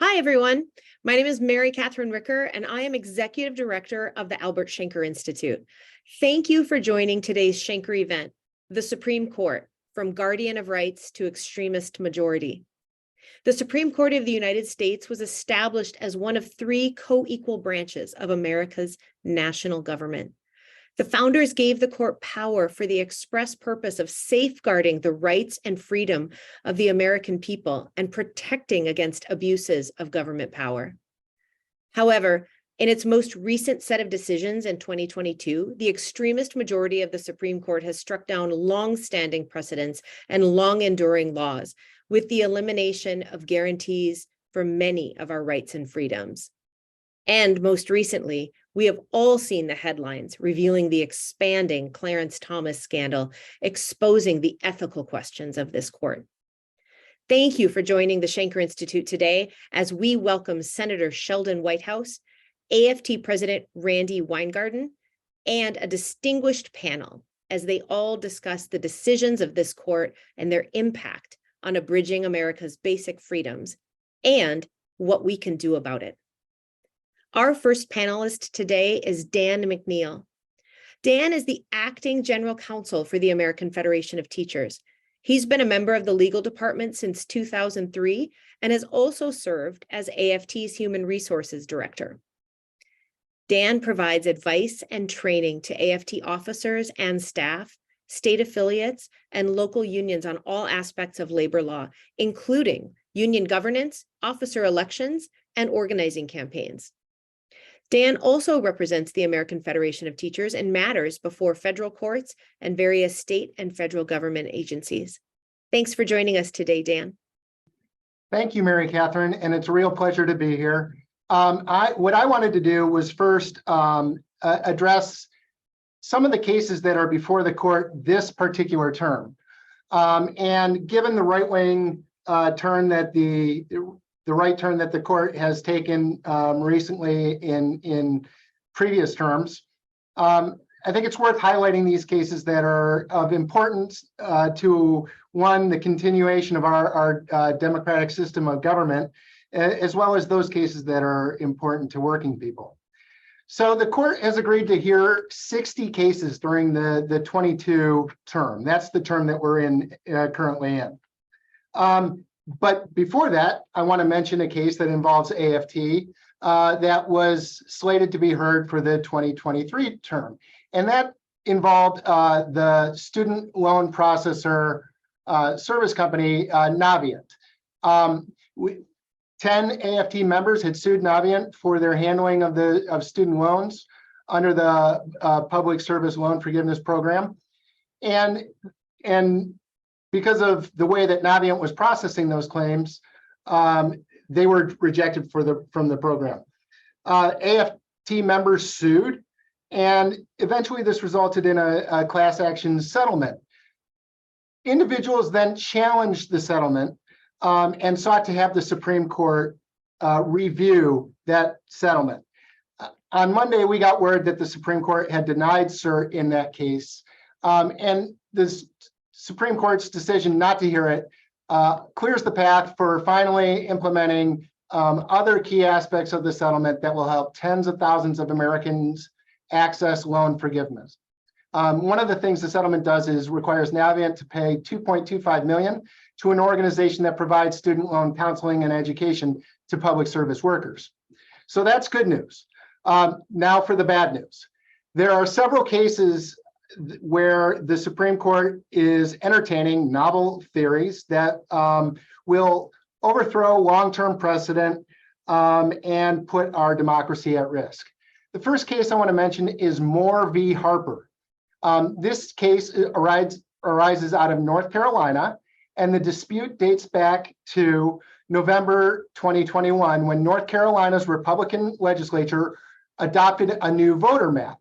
Hi, everyone. My name is Mary Catherine Ricker, and I am Executive Director of the Albert Shanker Institute. Thank you for joining today's Shanker event, the Supreme Court, from Guardian of Rights to Extremist Majority. The Supreme Court of the United States was established as one of three co-equal branches of America's national government. The founders gave the court power for the express purpose of safeguarding the rights and freedom of the American people and protecting against abuses of government power. However, in its most recent set of decisions in 2022, the extremist majority of the Supreme Court has struck down long-standing precedents and long-enduring laws with the elimination of guarantees for many of our rights and freedoms. And most recently, we have all seen the headlines revealing the expanding Clarence Thomas scandal, exposing the ethical questions of this court. Thank you for joining the Shanker Institute today as we welcome Senator Sheldon Whitehouse, AFT President Randi Weingarten, and a distinguished panel as they all discuss the decisions of this court and their impact on abridging America's basic freedoms and what we can do about it. Our first panelist today is Dan McNeil. Dan is the acting general counsel for the American Federation of Teachers. He's been a member of the legal department since 2003 and has also served as AFT's human resources director. Dan provides advice and training to AFT officers and staff, state affiliates, and local unions on all aspects of labor law, including union governance, officer elections, and organizing campaigns. Dan also represents the American Federation of Teachers in matters before federal courts and various state and federal government agencies. Thanks for joining us today, Dan. Thank you, Mary Catherine, and it's a real pleasure to be here. What I wanted to do was first address some of the cases that are before the court this particular term. And given the right-wing turn that the right turn that the court has taken recently in previous terms, I think it's worth highlighting these cases that are of importance to, one, the continuation of our democratic system of government, as well as those cases that are important to working people. So the court has agreed to hear 60 cases during the 22 term. That's the term that we're in currently in. But before that, I want to mention a case that involves AFT that was slated to be heard for the 2023 term. And that involved the student loan processor service company, Navient. 10 AFT members had sued Navient for their handling of student loans under the Public Service Loan Forgiveness Program. And because of the way that Navient was processing those claims, they were rejected from the program. AFT members sued, and eventually this resulted in a class action settlement. Individuals then challenged the settlement and sought to have the Supreme Court review that settlement. On Monday, we got word that the Supreme Court had denied cert in that case, and this Supreme Court's decision not to hear it clears the path for finally implementing other key aspects of the settlement that will help tens of thousands of Americans access loan forgiveness. One of the things the settlement does is requires Navient to pay $2.25 million to an organization that provides student loan counseling and education to public service workers. So that's good news. Now for the bad news. There are several cases where the Supreme Court is entertaining novel theories that will overthrow long-term precedent and put our democracy at risk. The first case I want to mention is Moore v. Harper. This case arises out of North Carolina, and the dispute dates back to November 2021, when North Carolina's Republican legislature adopted a new voter map.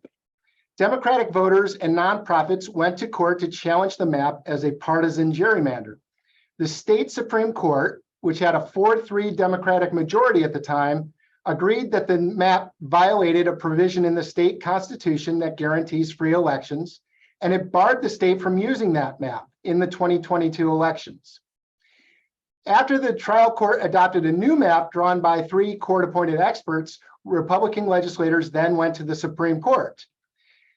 Democratic voters and nonprofits went to court to challenge the map as a partisan gerrymander. The state Supreme Court, which had a 4-3 Democratic majority at the time, agreed that the map violated a provision in the state constitution that guarantees free elections, and it barred the state from using that map in the 2022 elections. After the trial court adopted a new map drawn by 3 court-appointed experts, Republican legislators then went to the Supreme Court.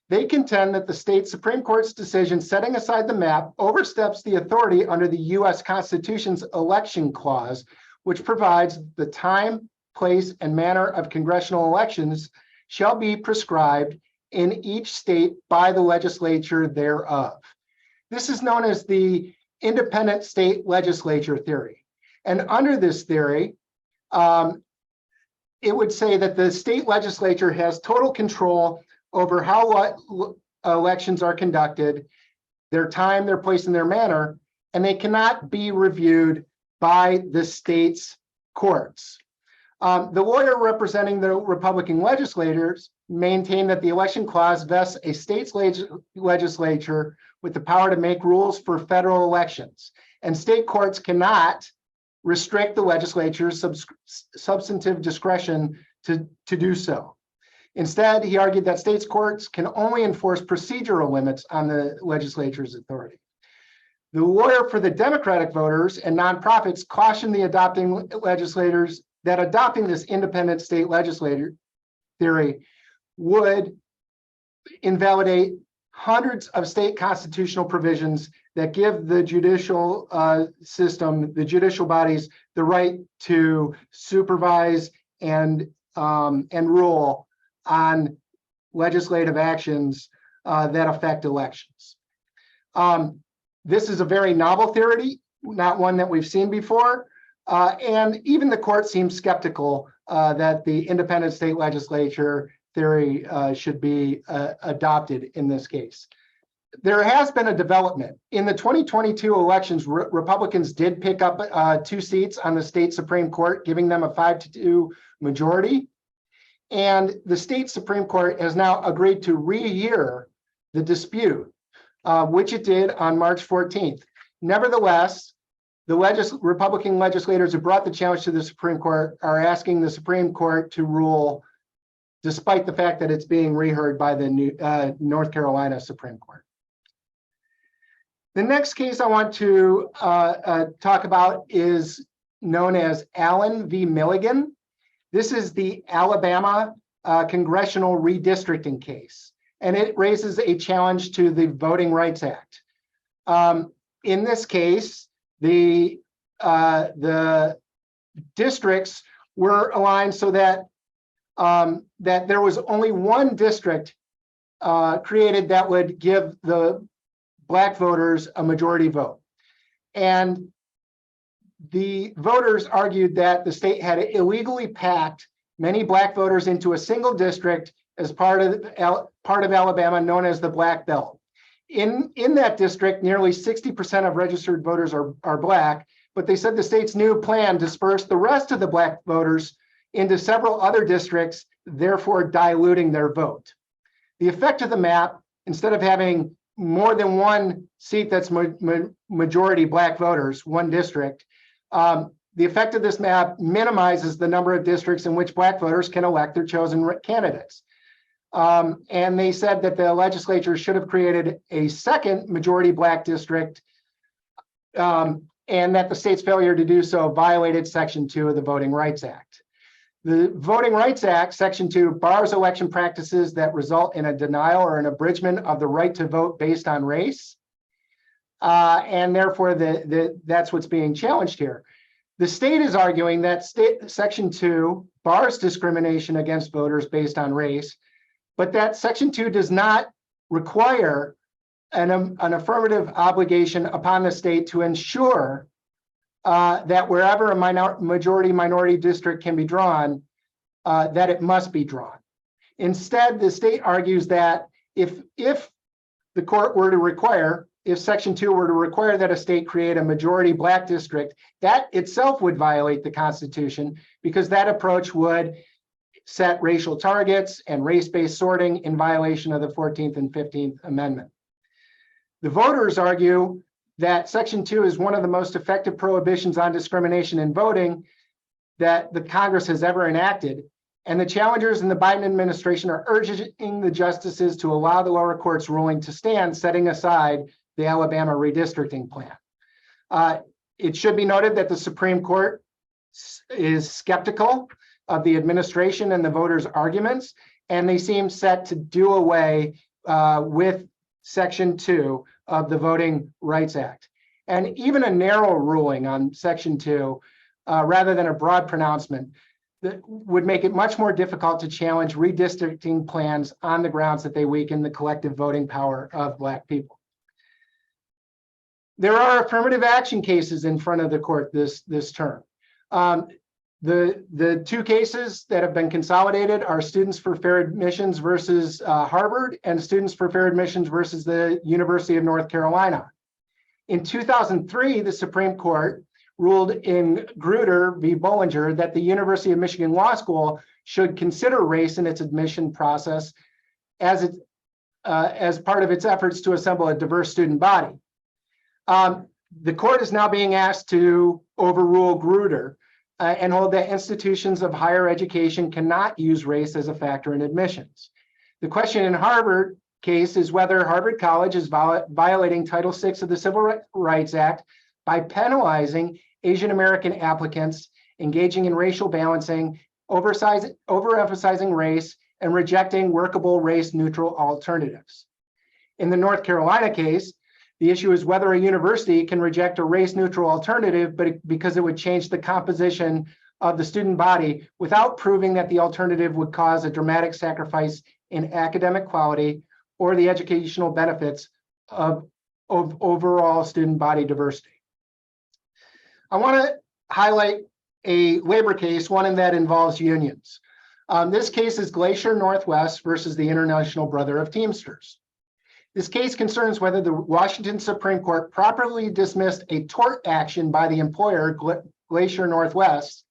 They contend that the state Supreme Court's decision setting aside the map oversteps the authority under the U.S. Constitution's election clause, which provides the time, place, and manner of congressional elections shall be prescribed in each state by the legislature thereof. This is known as the independent state legislature theory. And under this theory, it would say that the state legislature has total control over how elections are conducted, their time, their place, and their manner, and they cannot be reviewed by the state's courts. The lawyer representing the Republican legislators maintained that the election clause vests a state's legislature with the power to make rules for federal elections, and state courts cannot restrict the legislature's substantive discretion to do so. Instead, he argued that states courts can only enforce procedural limits on the legislature's authority. The lawyer for the Democratic voters and nonprofits cautioned the adopting legislators that adopting this independent state legislature theory would invalidate hundreds of state constitutional provisions that give the judicial system, the judicial bodies, the right to supervise and rule on legislative actions that affect elections. This is a very novel theory, not one that we've seen before. And even the court seems skeptical that the independent state legislature theory should be adopted in this case. There has been a development. In the 2022 elections, Republicans did pick up 2 seats on the state Supreme Court, giving them a 5-2 majority. And the state Supreme Court has now agreed to rehear the dispute, which it did on March 14th. Nevertheless, the Republican legislators who brought the challenge to the Supreme Court are asking the Supreme Court to rule, despite the fact that it's being reheard by the North Carolina Supreme Court. The next case I want to talk about is known as Allen v. Milligan. This is the Alabama congressional redistricting case, and it raises a challenge to the Voting Rights Act. In this case, the districts were aligned so that that there was only one district created that would give the Black voters a majority vote. And the voters argued that the state had illegally packed many Black voters into a single district as part of Alabama known as the Black Belt. In that district, nearly 60% of registered voters are Black, but they said the state's new plan dispersed the rest of the Black voters into several other districts, therefore diluting their vote. The effect of the map, instead of having more than one seat that's majority Black voters, one district, the effect of this map minimizes the number of districts in which Black voters can elect their chosen candidates. And they said that the legislature should have created a second majority Black district, and that the state's failure to do so violated Section 2 of the Voting Rights Act. The Voting Rights Act, Section 2, bars election practices that result in a denial or an abridgment of the right to vote based on race. And therefore, that's what's being challenged here. The state is arguing that Section 2 bars discrimination against voters based on race, but that Section 2 does not require an affirmative obligation upon the state to ensure that wherever a majority-minority district can be drawn, that it must be drawn. Instead, the state argues that if the court were to require, if Section 2 were to require that a state create a majority Black district, that itself would violate the Constitution, because that approach would set racial targets and race-based sorting in violation of the 14th and 15th Amendment. The voters argue that Section 2 is one of the most effective prohibitions on discrimination in voting that the Congress has ever enacted. And the challengers in the Biden administration are urging the justices to allow the lower court's ruling to stand, setting aside the Alabama redistricting plan. It should be noted that the Supreme Court is skeptical of the administration and the voters' arguments, and they seem set to do away with Section 2 of the Voting Rights Act. And even a narrow ruling on Section 2, rather than a broad pronouncement, that would make it much more difficult to challenge redistricting plans on the grounds that they weaken the collective voting power of Black people. There are affirmative action cases in front of the court this term. The two cases that have been consolidated are Students for Fair Admissions versus Harvard and Students for Fair Admissions versus the University of North Carolina. In 2003, the Supreme Court ruled in Grutter v. Bollinger that the University of Michigan Law School should consider race in its admission process as part of its efforts to assemble a diverse student body. The court is now being asked to overrule Grutter and hold that institutions of higher education cannot use race as a factor in admissions. The question in Harvard case is whether Harvard College is violating Title VI of the Civil Rights Act by penalizing Asian American applicants engaging in racial balancing, overemphasizing race, and rejecting workable race-neutral alternatives. In the North Carolina case, the issue is whether a university can reject a race-neutral alternative, because it would change the composition of the student body without proving that the alternative would cause a dramatic sacrifice in academic quality or the educational benefits of overall student body diversity. I want to highlight a labor case, one that involves unions. This case is Glacier Northwest versus the International Brother of Teamsters. This case concerns whether the Washington Supreme Court properly dismissed a tort action by the employer, Glacier Northwest,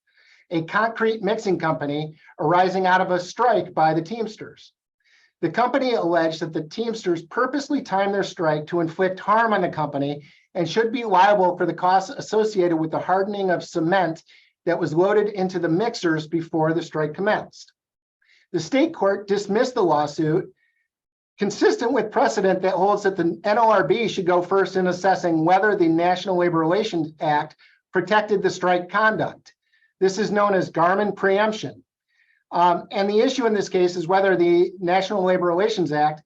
a concrete mixing company arising out of a strike by the Teamsters. The company alleged that the Teamsters purposely timed their strike to inflict harm on the company and should be liable for the costs associated with the hardening of cement that was loaded into the mixers before the strike commenced. The state court dismissed the lawsuit, consistent with precedent that holds that the NLRB should go first in assessing whether the National Labor Relations Act protected the strike conduct. This is known as Garmin preemption. And the issue in this case is whether the National Labor Relations Act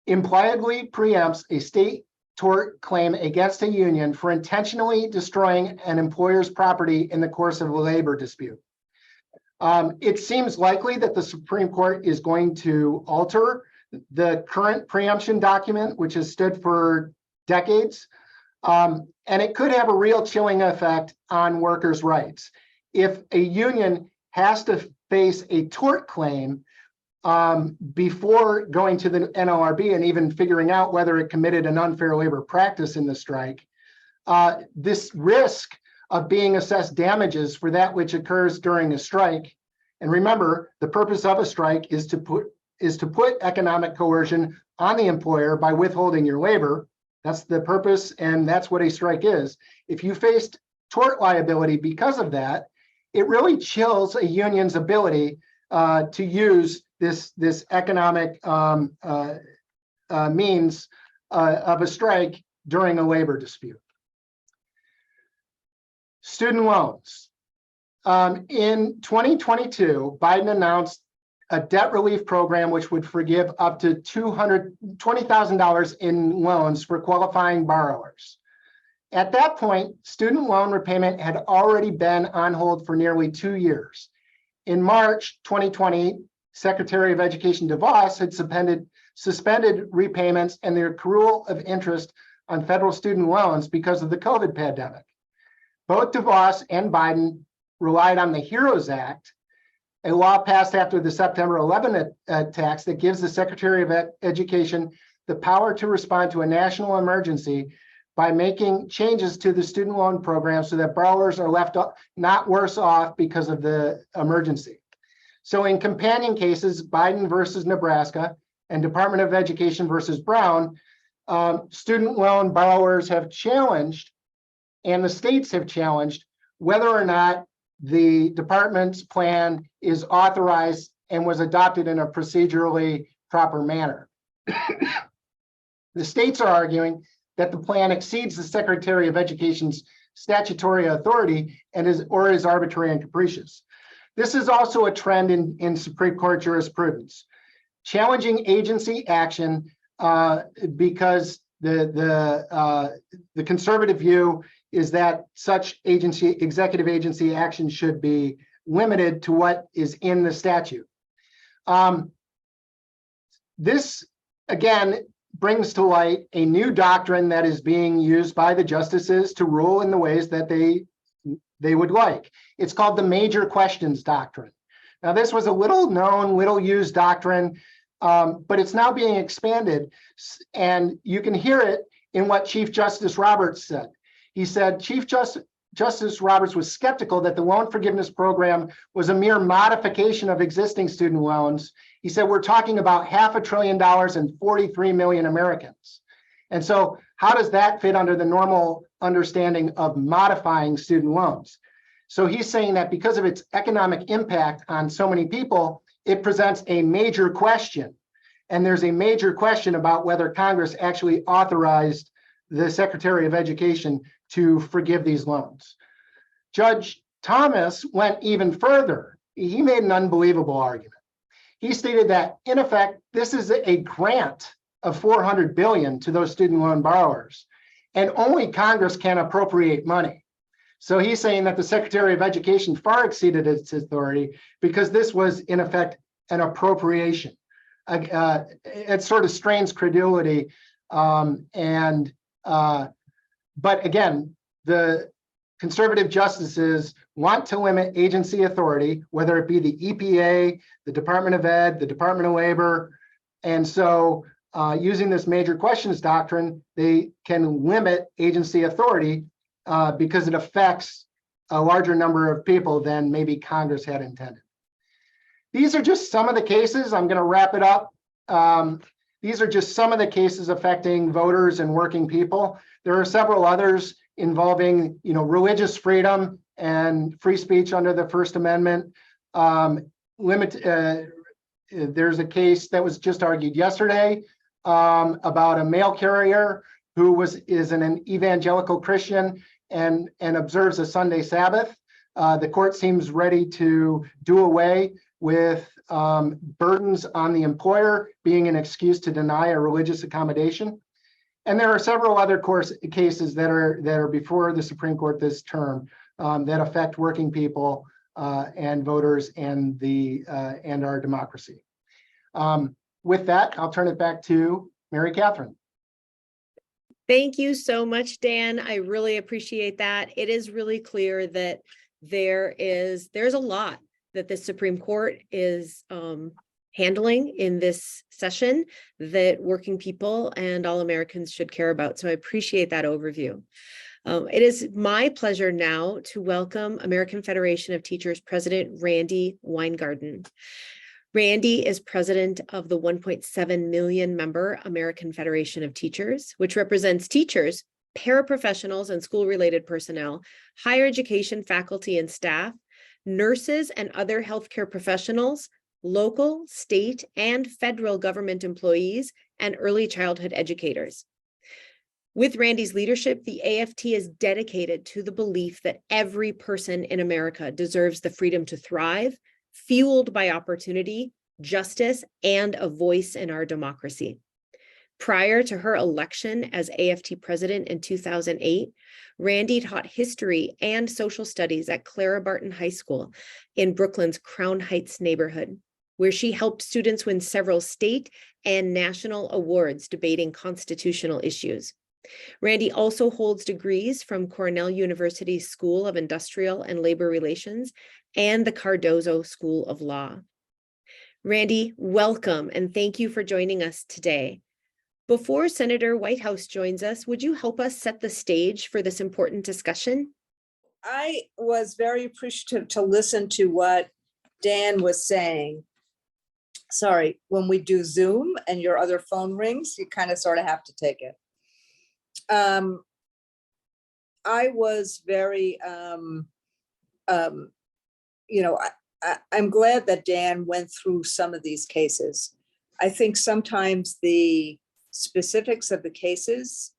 impliedly preempts a state tort claim against a union for intentionally destroying an employer's property in the course of a labor dispute. It seems likely that the Supreme Court is going to alter the current preemption document, which has stood for decades, and it could have a real chilling effect on workers' rights. If a union has to face a tort claim before going to the NLRB and even figuring out whether it committed an unfair labor practice in the strike, this risk of being assessed damages for that which occurs during a strike, and remember, the purpose of a strike is to put economic coercion on the employer by withholding your labor. That's the purpose, and that's what a strike is. If you faced tort liability because of that, it really chills a union's ability to use this economic means of a strike during a labor dispute. Student loans. In 2022, Biden announced a debt relief program which would forgive up to $220,000 in loans for qualifying borrowers. At that point, student loan repayment had already been on hold for nearly 2 years. In March 2020, Secretary of Education DeVos had suspended repayments and the accrual of interest on federal student loans because of the COVID pandemic. Both DeVos and Biden relied on the HEROES Act, a law passed after the September 11 attacks that gives the Secretary of Education the power to respond to a national emergency by making changes to the student loan program so that borrowers are left not worse off because of the emergency. So in companion cases, Biden versus Nebraska and Department of Education versus Brown, student loan borrowers have challenged, and the states have challenged, whether or not the department's plan is authorized and was adopted in a procedurally proper manner. The states are arguing that the plan exceeds the Secretary of Education's statutory authority and is arbitrary and capricious. This is also a trend in Supreme Court jurisprudence, challenging agency action because the conservative view is that such executive agency action should be limited to what is in the statute. This, again, brings to light a new doctrine that is being used by the justices to rule in the ways that they would like. It's called the major questions doctrine. Now, this was a little known, little used doctrine, but it's now being expanded, and you can hear it in what Chief Justice Roberts said. He said, Justice Roberts was skeptical that the loan forgiveness program was a mere modification of existing student loans. He said, we're talking about $500 billion and 43 million Americans. And so how does that fit under the normal understanding of modifying student loans? So he's saying that because of its economic impact on so many people, it presents a major question. And there's a major question about whether Congress actually authorized the Secretary of Education to forgive these loans. Judge Thomas went even further. He made an unbelievable argument. He stated that, in effect, this is a grant of $400 billion to those student loan borrowers, and only Congress can appropriate money. So he's saying that the Secretary of Education far exceeded its authority because this was, in effect, an appropriation. It sort of strains credulity. But again, the conservative justices want to limit agency authority, whether it be the EPA, the Department of Ed, the Department of Labor. And so using this major questions doctrine, they can limit agency authority because it affects a larger number of people than maybe Congress had intended. These are just some of the cases. I'm going to wrap it up. These are just some of the cases affecting voters and working people. There are several others involving, religious freedom and free speech under the First Amendment. There's a case that was just argued yesterday about a mail carrier who is an evangelical Christian and observes a Sunday Sabbath. The court seems ready to do away with burdens on the employer being an excuse to deny a religious accommodation. And there are several other cases that are before the Supreme Court this term that affect working people and voters and our democracy. With that, I'll turn it back to Mary Catherine. Thank you so much, Dan. I really appreciate that. It is really clear that there's a lot that the Supreme Court is handling in this session that working people and all Americans should care about. So I appreciate that overview. It is my pleasure now to welcome American Federation of Teachers President Randy Weingarten. Randy is president of the 1.7 million member American Federation of Teachers, which represents teachers, paraprofessionals and school-related personnel, higher education faculty and staff, nurses and other healthcare professionals, local, state, and federal government employees, and early childhood educators. With Randy's leadership, the AFT is dedicated to the belief that every person in America deserves the freedom to thrive, fueled by opportunity, justice, and a voice in our democracy. Prior to her election as AFT president in 2008, Randy taught history and social studies at Clara Barton High School in Brooklyn's Crown Heights neighborhood, where she helped students win several state and national awards debating constitutional issues. Randy also holds degrees from Cornell University's School of Industrial and Labor Relations and the Cardozo School of Law. Randy, welcome, and thank you for joining us today. Before Senator Whitehouse joins us, would you help us set the stage for this important discussion? I was very appreciative to listen to what Dan was saying. Sorry, when we do Zoom and your other phone rings, you kind of sort of have to take it. I was very, I'm glad that Dan went through some of these cases. I think sometimes the specifics of the cases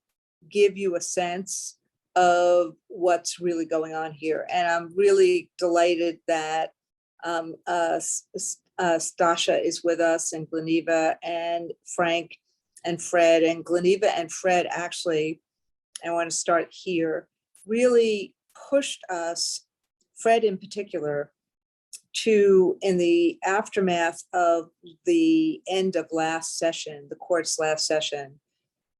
give you a sense of what's really going on here. And I'm really delighted that Stasha is with us, and Gleneva and Frank and Fred. And Gleneva and Fred, actually, I want to start here, really pushed us, Fred in particular, to, in the aftermath of the end of last session, the court's last session,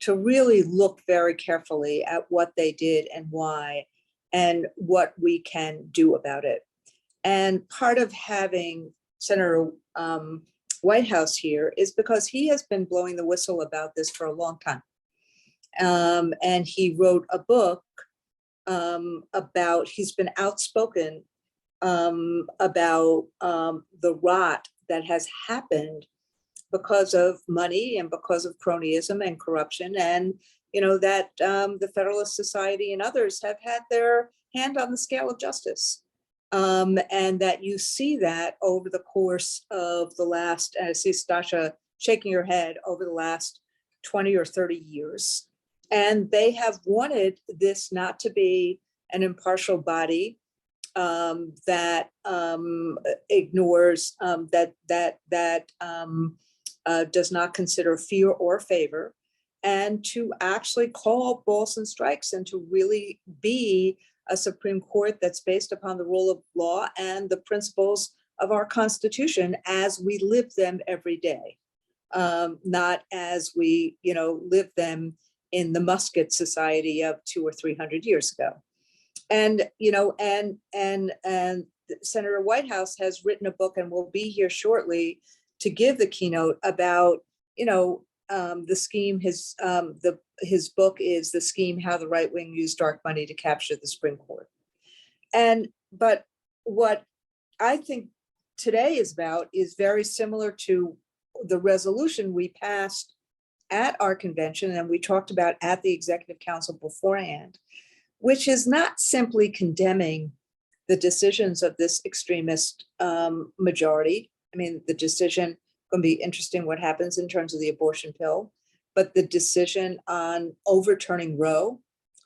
to really look very carefully at what they did and why, and what we can do about it. And part of having Senator Whitehouse here is because he has been blowing the whistle about this for a long time. And he wrote a book about, he's been outspoken about the rot that has happened because of money and because of cronyism and corruption, and that the Federalist Society and others have had their hand on the scale of justice, and that you see that over the course of the last, and I see Stasha shaking her head, over the last 20 or 30 years. And they have wanted this not to be an impartial body that ignores, does not consider fear or favor, and to actually call balls and strikes, and to really be a Supreme Court that's based upon the rule of law and the principles of our Constitution as we live them every day, not as we live them in the musket society of 200 or 300 years ago. And Senator Whitehouse has written a book, and will be here shortly to give the keynote about the scheme. His book is The Scheme: How the Right Wing Used Dark Money to Capture the Supreme Court. But what I think today is about is very similar to the resolution we passed at our convention, and we talked about at the Executive Council beforehand, which is not simply condemning the decisions of this extremist majority. I mean, the decision, going to be interesting what happens in terms of the abortion pill, but the decision on overturning Roe,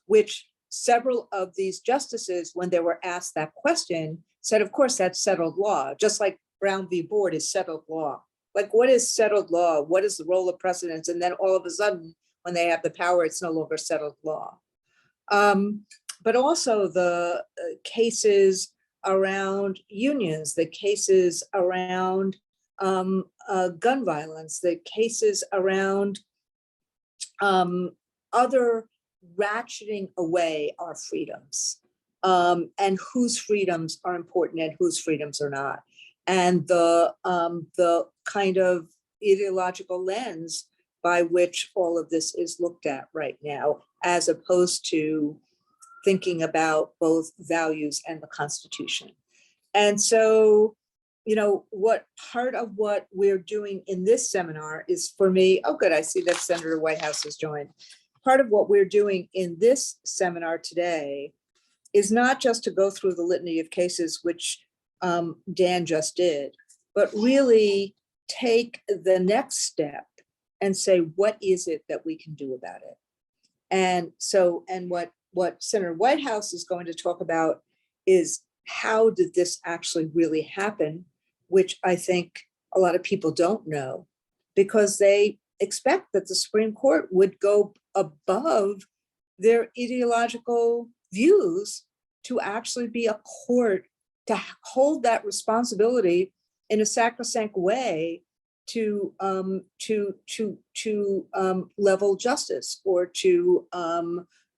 which several of these justices, when they were asked that question, said, of course, that's settled law, just like Brown v. Board is settled law. Like, what is settled law? What is the role of precedents? And then all of a sudden, when they have the power, it's no longer settled law. But also the cases around unions, the cases around gun violence, the cases around other ratcheting away our freedoms, and whose freedoms are important and whose freedoms are not. And the kind of ideological lens by which all of this is looked at right now, as opposed to thinking about both values and the Constitution. And so, what part of what we're doing in this seminar is, for me, oh good, I see that Senator Whitehouse has joined. Part of what we're doing in this seminar today is not just to go through the litany of cases, which Dan just did, but really take the next step and say, what is it that we can do about it? And so, and what Senator Whitehouse is going to talk about is, how did this actually really happen? Which I think a lot of people don't know, because they expect that the Supreme Court would go above their ideological views to actually be a court to hold that responsibility in a sacrosanct way to level justice, or to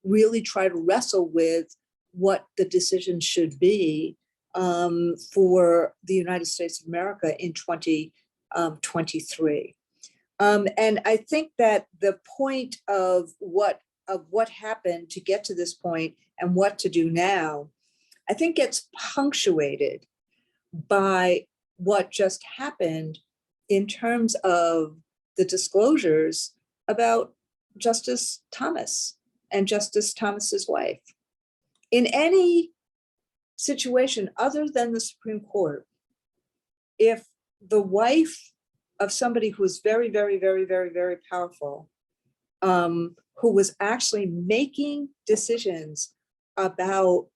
really try to wrestle with what the decision should be for the United States of America in 2023. And I think that the point of what happened to get to this point and what to do now, I think gets punctuated by what just happened in terms of the disclosures about Justice Thomas and Justice Thomas's wife. In any situation other than the Supreme Court, if the wife of somebody who was very, very, very, very, very powerful, who was actually making decisions about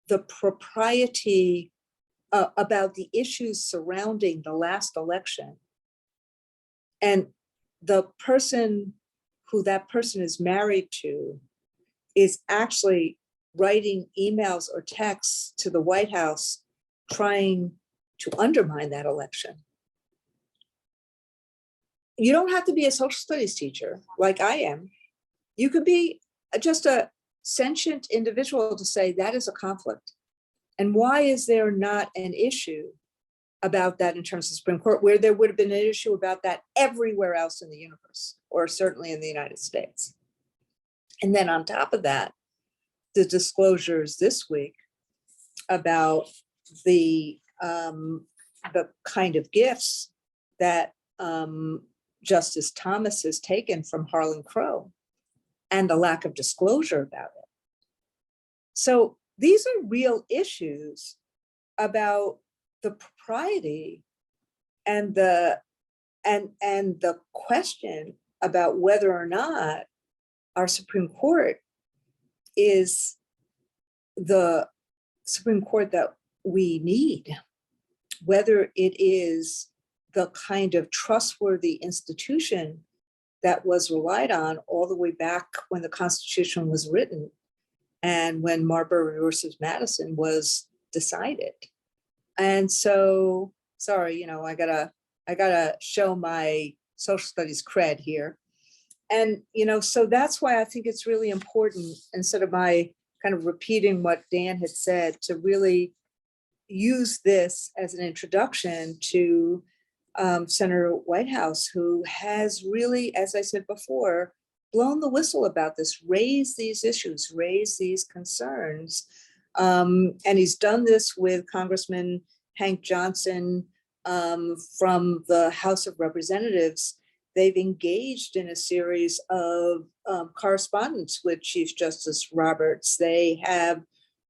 the propriety, about the issues surrounding the last election. And the person who that person is married to is actually writing emails or texts to the White House trying to undermine that election. You don't have to be a social studies teacher like I am. You could be just a sentient individual to say that is a conflict. And why is there not an issue about that in terms of the Supreme Court, where there would have been an issue about that everywhere else in the universe, or certainly in the United States? And then on top of that, the disclosures this week about the kind of gifts that Justice Thomas has taken from Harlan Crow and the lack of disclosure about it. So these are real issues about the propriety and the question about whether or not our Supreme Court is the Supreme Court that we need, whether it is the kind of trustworthy institution that was relied on all the way back when the Constitution was written and when Marbury versus Madison was decided. And so, sorry, I gotta show my social studies cred here. And, so that's why I think it's really important, instead of my kind of repeating what Dan had said, to really use this as an introduction to Senator Whitehouse, who has really, as I said before, blown the whistle about this, raised these issues, raised these concerns. And he's done this with Congressman Hank Johnson from the House of Representatives. They've engaged in a series of correspondence with Chief Justice Roberts. They have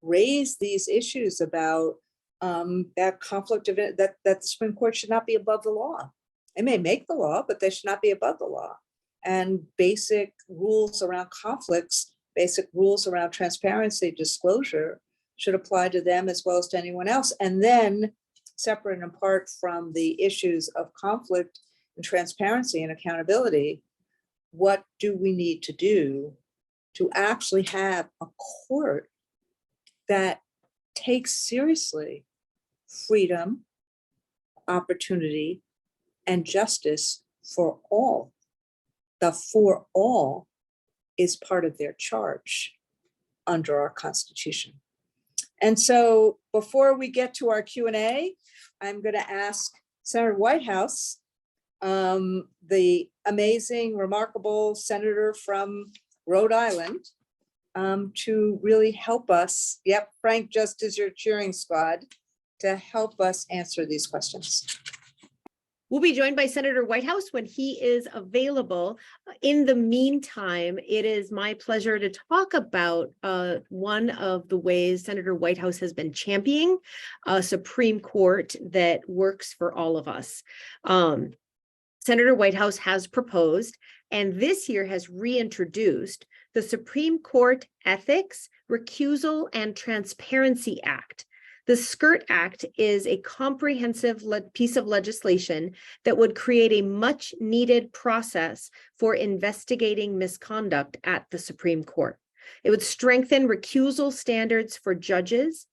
raised these issues about that conflict of that the Supreme Court should not be above the law. They may make the law, but they should not be above the law. And basic rules around conflicts, basic rules around transparency, disclosure should apply to them as well as to anyone else. And then, separate and apart from the issues of conflict and transparency and accountability, what do we need to do to actually have a court that takes seriously freedom, opportunity, and justice for all? The for all is part of their charge under our Constitution. And so before we get to our Q&A, I'm going to ask Senator Whitehouse, the amazing, remarkable senator from Rhode Island, to really help us. Yep, Frank just is your cheering squad, to help us answer these questions. We'll be joined by Senator Whitehouse when he is available. In the meantime, it is my pleasure to talk about one of the ways Senator Whitehouse has been championing a Supreme Court that works for all of us. Senator Whitehouse has proposed, and this year has reintroduced, the Supreme Court Ethics, Recusal, and Transparency Act. The SCIRT Act is a comprehensive piece of legislation that would create a much needed process for investigating misconduct at the Supreme Court. It would strengthen recusal standards for judges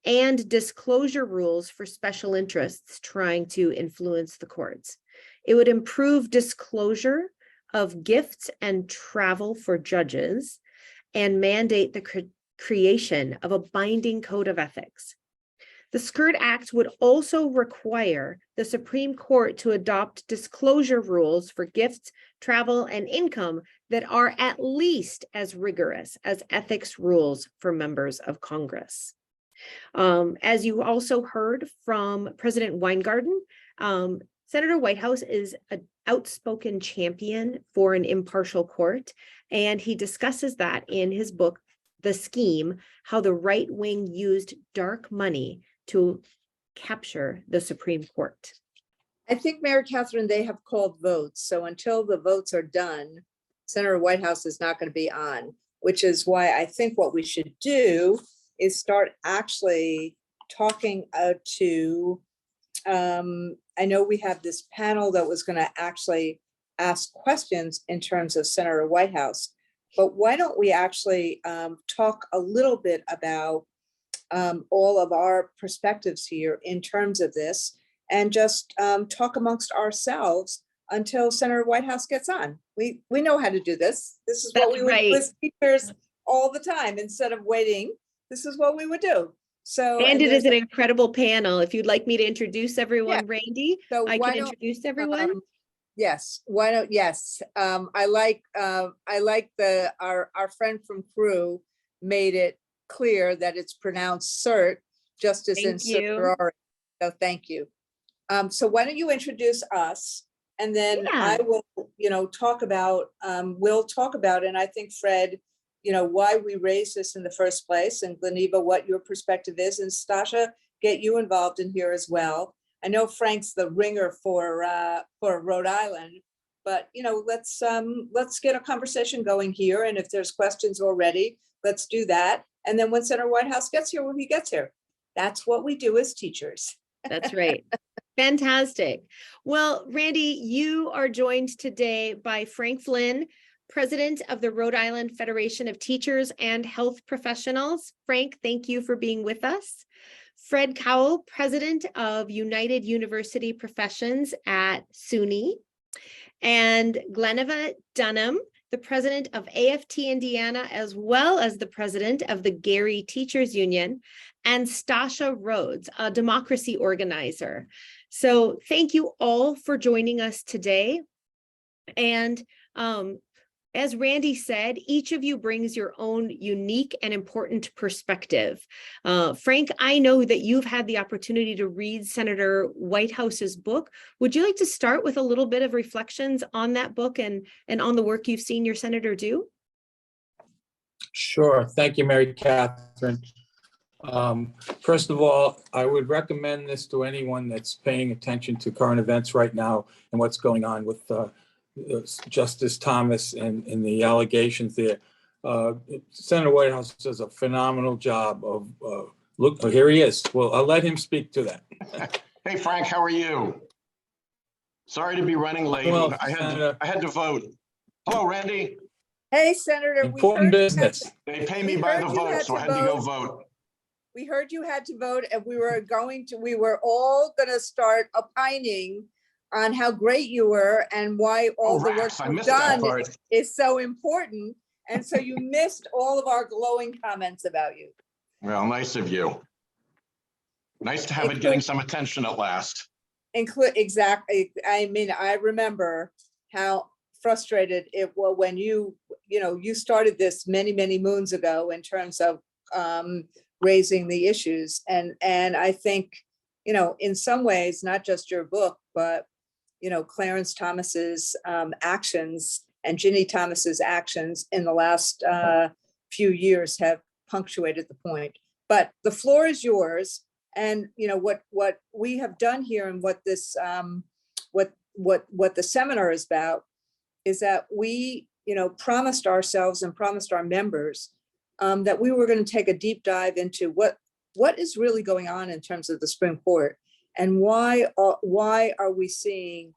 and disclosure rules for special interests trying to influence the courts. It would improve disclosure of gifts and travel for judges and mandate the creation of a binding code of ethics. The SCIRT Act would also require the Supreme Court to adopt disclosure rules for gifts, travel, and income that are at least as rigorous as ethics rules for members of Congress. As you also heard from President Weingarten, Senator Whitehouse is an outspoken champion for an impartial court, and he discusses that in his book, The Scheme, How the Right Wing Used Dark Money to Capture the Supreme Court. I think, Mary Catherine, they have called votes. So until the votes are done, Senator Whitehouse is not going to be on. which is why I think what we should do is start actually talking to, I know we have this panel that was going to actually ask questions in terms of Senator Whitehouse, but why don't we actually talk a little bit about all of our perspectives here in terms of this, and just talk amongst ourselves until Senator Whitehouse gets on. We know how to do this. This is what That's we would do right. as teachers all the time. Instead of waiting, this is what we would do. So, And it is there's an incredible panel. If you'd like me to introduce everyone, Randy, so I why can don't, introduce everyone. yes, why don't, yes. I like our friend from Crew made it clear that it's pronounced cert, just as in Thank you. sorority. So thank you. So why don't you introduce us, and then Yeah. I will, talk about, we'll talk about, and I think Fred, why we raised this in the first place, and Gleneva, what your perspective is, and Stasha, get you involved in here as well. I know Frank's the ringer for Rhode Island, but let's get a conversation going here, and if there's questions already, let's do that. And then when Senator Whitehouse gets here, when he gets here, that's what we do as teachers. That's right. Fantastic. Well, Randy, you are joined today by Frank Flynn, President of the Rhode Island Federation of Teachers and Health Professionals. Frank, thank you for being with us. Fred Cowell, President of United University Professions at SUNY, and Gleneva Dunham, the President of AFT Indiana, as well as the President of the Gary Teachers Union, and Stasha Rhodes, a democracy organizer. So thank you all for joining us today. And as Randy said, each of you brings your own unique and important perspective. Frank, I know that you've had the opportunity to read Senator Whitehouse's book. Would you like to start with a little bit of reflections on that book and on the work you've seen your senator do? Sure. Thank you, Mary Catherine. First of all, I would recommend this to anyone that's paying attention to current events right now and what's going on with Justice Thomas and the allegations there. Senator Whitehouse does a phenomenal job of, look, here he is. Well, I'll let him speak to that. Hey, Frank, how are you? Sorry to be running late. Well, I had to vote. Hello, Randy. Hey, Senator. Important business. They pay me by the vote, so I had to go vote. We heard you had to vote, and we were all gonna start opining on how great you were and why all the work you've done is so important. And so you missed all of our glowing comments about you. Well, nice of you. Nice to have it getting some attention at last. Exactly. I mean, I remember how frustrated it was when you started this many, many moons ago in terms of raising the issues. And I think, in some ways, not just your book, but Clarence Thomas's actions and Ginny Thomas's actions in the last few years have punctuated the point. But the floor is yours. And what we have done here, and what this what the seminar is about, is that we promised ourselves and promised our members that we were going to take a deep dive into what is really going on in terms of the Supreme Court, and why are we seeing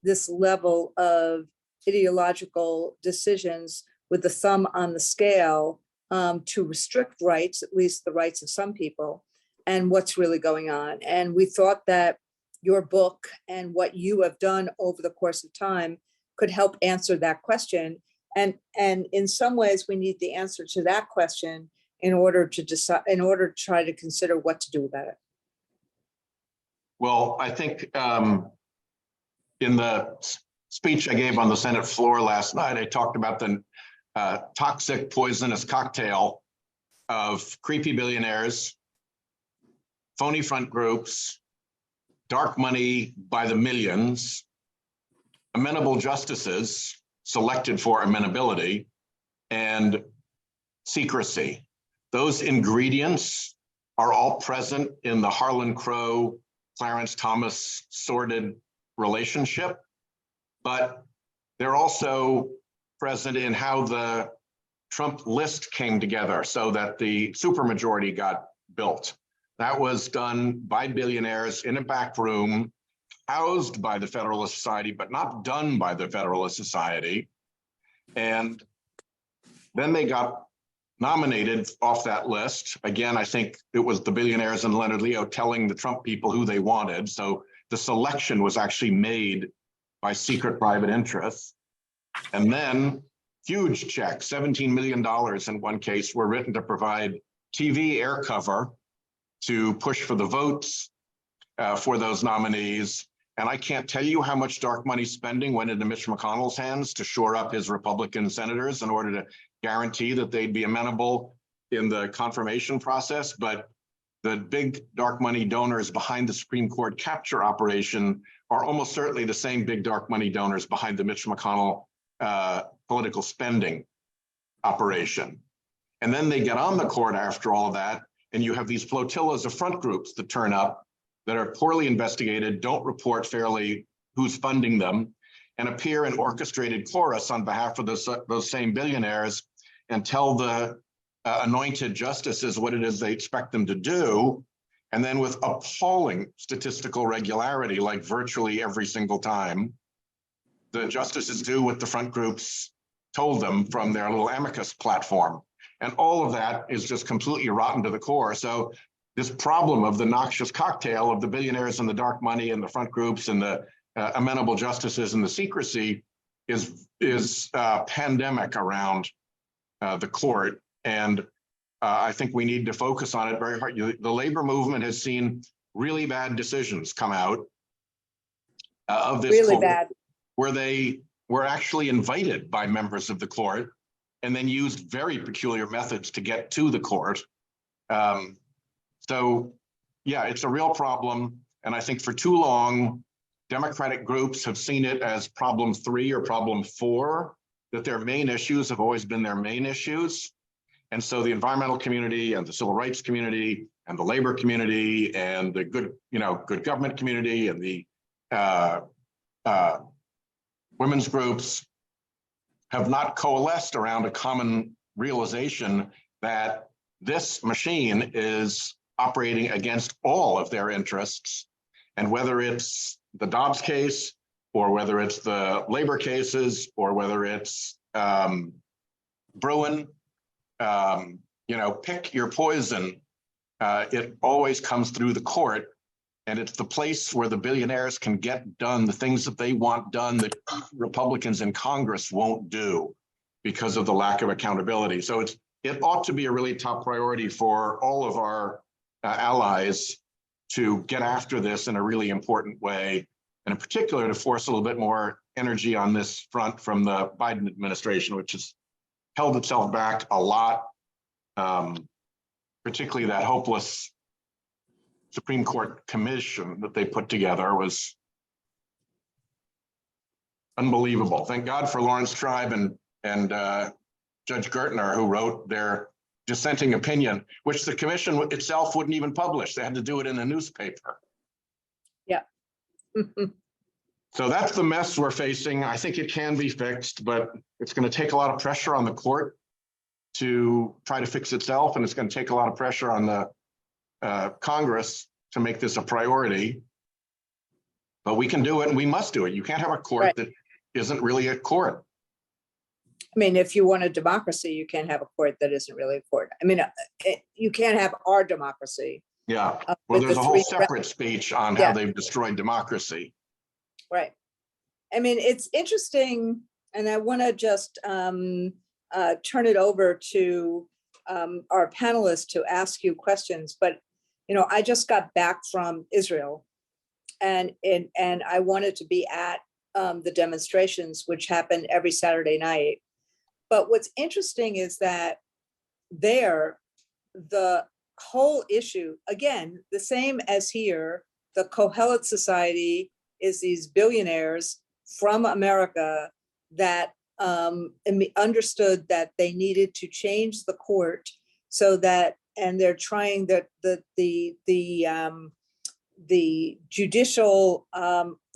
this level of ideological decisions with the thumb on the scale to restrict rights, at least the rights of some people, and what's really going on. And we thought that your book and what you have done over the course of time could help answer that question. And in some ways, we need the answer to that question in order to decide, in order to try to consider what to do about it. Well, I think in the speech I gave on the Senate floor last night, I talked about the toxic, poisonous cocktail of creepy billionaires, phony front groups, dark money by the millions, amenable justices selected for amenability, and secrecy. Those ingredients are all present in the Harlan Crow, Clarence Thomas sordid relationship, but they're also present in how the Trump list came together so that the supermajority got built. That was done by billionaires in a back room, housed by the Federalist Society, but not done by the Federalist Society. And then they got nominated off that list. Again, I think it was the billionaires and Leonard Leo telling the Trump people who they wanted. So the selection was actually made by secret private interests. And then huge checks, $17 million in one case, were written to provide TV air cover to push for the votes for those nominees. And I can't tell you how much dark money spending went into Mitch McConnell's hands to shore up his Republican senators in order to guarantee that they'd be amenable in the confirmation process. But the big dark money donors behind the Supreme Court capture operation are almost certainly the same big dark money donors behind the Mitch McConnell political spending operation. And then they get on the court after all of that, and you have these flotillas of front groups that turn up that are poorly investigated, don't report fairly who's funding them, and appear in orchestrated chorus on behalf of those same billionaires and tell the anointed justices what it is they expect them to do. And then with appalling statistical regularity, like virtually every single time, the justices do what the front groups told them from their little amicus platform. And all of that is just completely rotten to the core. So this problem of the noxious cocktail of the billionaires and the dark money and the front groups and the amenable justices and the secrecy is pandemic around the court. And I think we need to focus on it very hard. The labor movement has seen really bad decisions come out of this Really court, bad. where they were actually invited by members of the court and then used very peculiar methods to get to the court. So yeah, it's a real problem. And I think for too long, Democratic groups have seen it as problem 3 or problem 4, that their main issues have always been their main issues. And so the environmental community and the civil rights community and the labor community and the good government community and the women's groups have not coalesced around a common realization that this machine is operating against all of their interests. And whether it's the Dobbs case, or whether it's the labor cases, or whether it's Bruin, pick your poison. It always comes through the court. And it's the place where the billionaires can get done the things that they want done that Republicans in Congress won't do because of the lack of accountability. So it ought to be a really top priority for all of our allies to get after this in a really important way, and in particular to force a little bit more energy on this front from the Biden administration, which has held itself back a lot, particularly that hopeless Supreme Court commission that they put together was unbelievable. Thank God for Lawrence Tribe and Judge Gertner, who wrote their dissenting opinion, which the commission itself wouldn't even publish. They had to do it in a newspaper. Yeah. So that's the mess we're facing. I think it can be fixed, but it's going to take a lot of pressure on the court to try to fix itself, and it's going to take a lot of pressure on the Congress to make this a priority. But we can do it, and we must do it. You can't have a court that isn't really a court. I mean, if you want a democracy, you can't have a court that isn't really a court. I mean, you can't have our democracy. Yeah. Well, there's a whole separate speech on how they've destroyed democracy. Right. I mean, it's interesting, and I want to just turn it over to our panelists to ask you questions. But I just got back from Israel, and I wanted to be at the demonstrations, which happen every Saturday night. But what's interesting is that there, the whole issue, again, the same as here, the Kohelet Society is these billionaires from America that understood that they needed to change the court so that, and they're trying that the judicial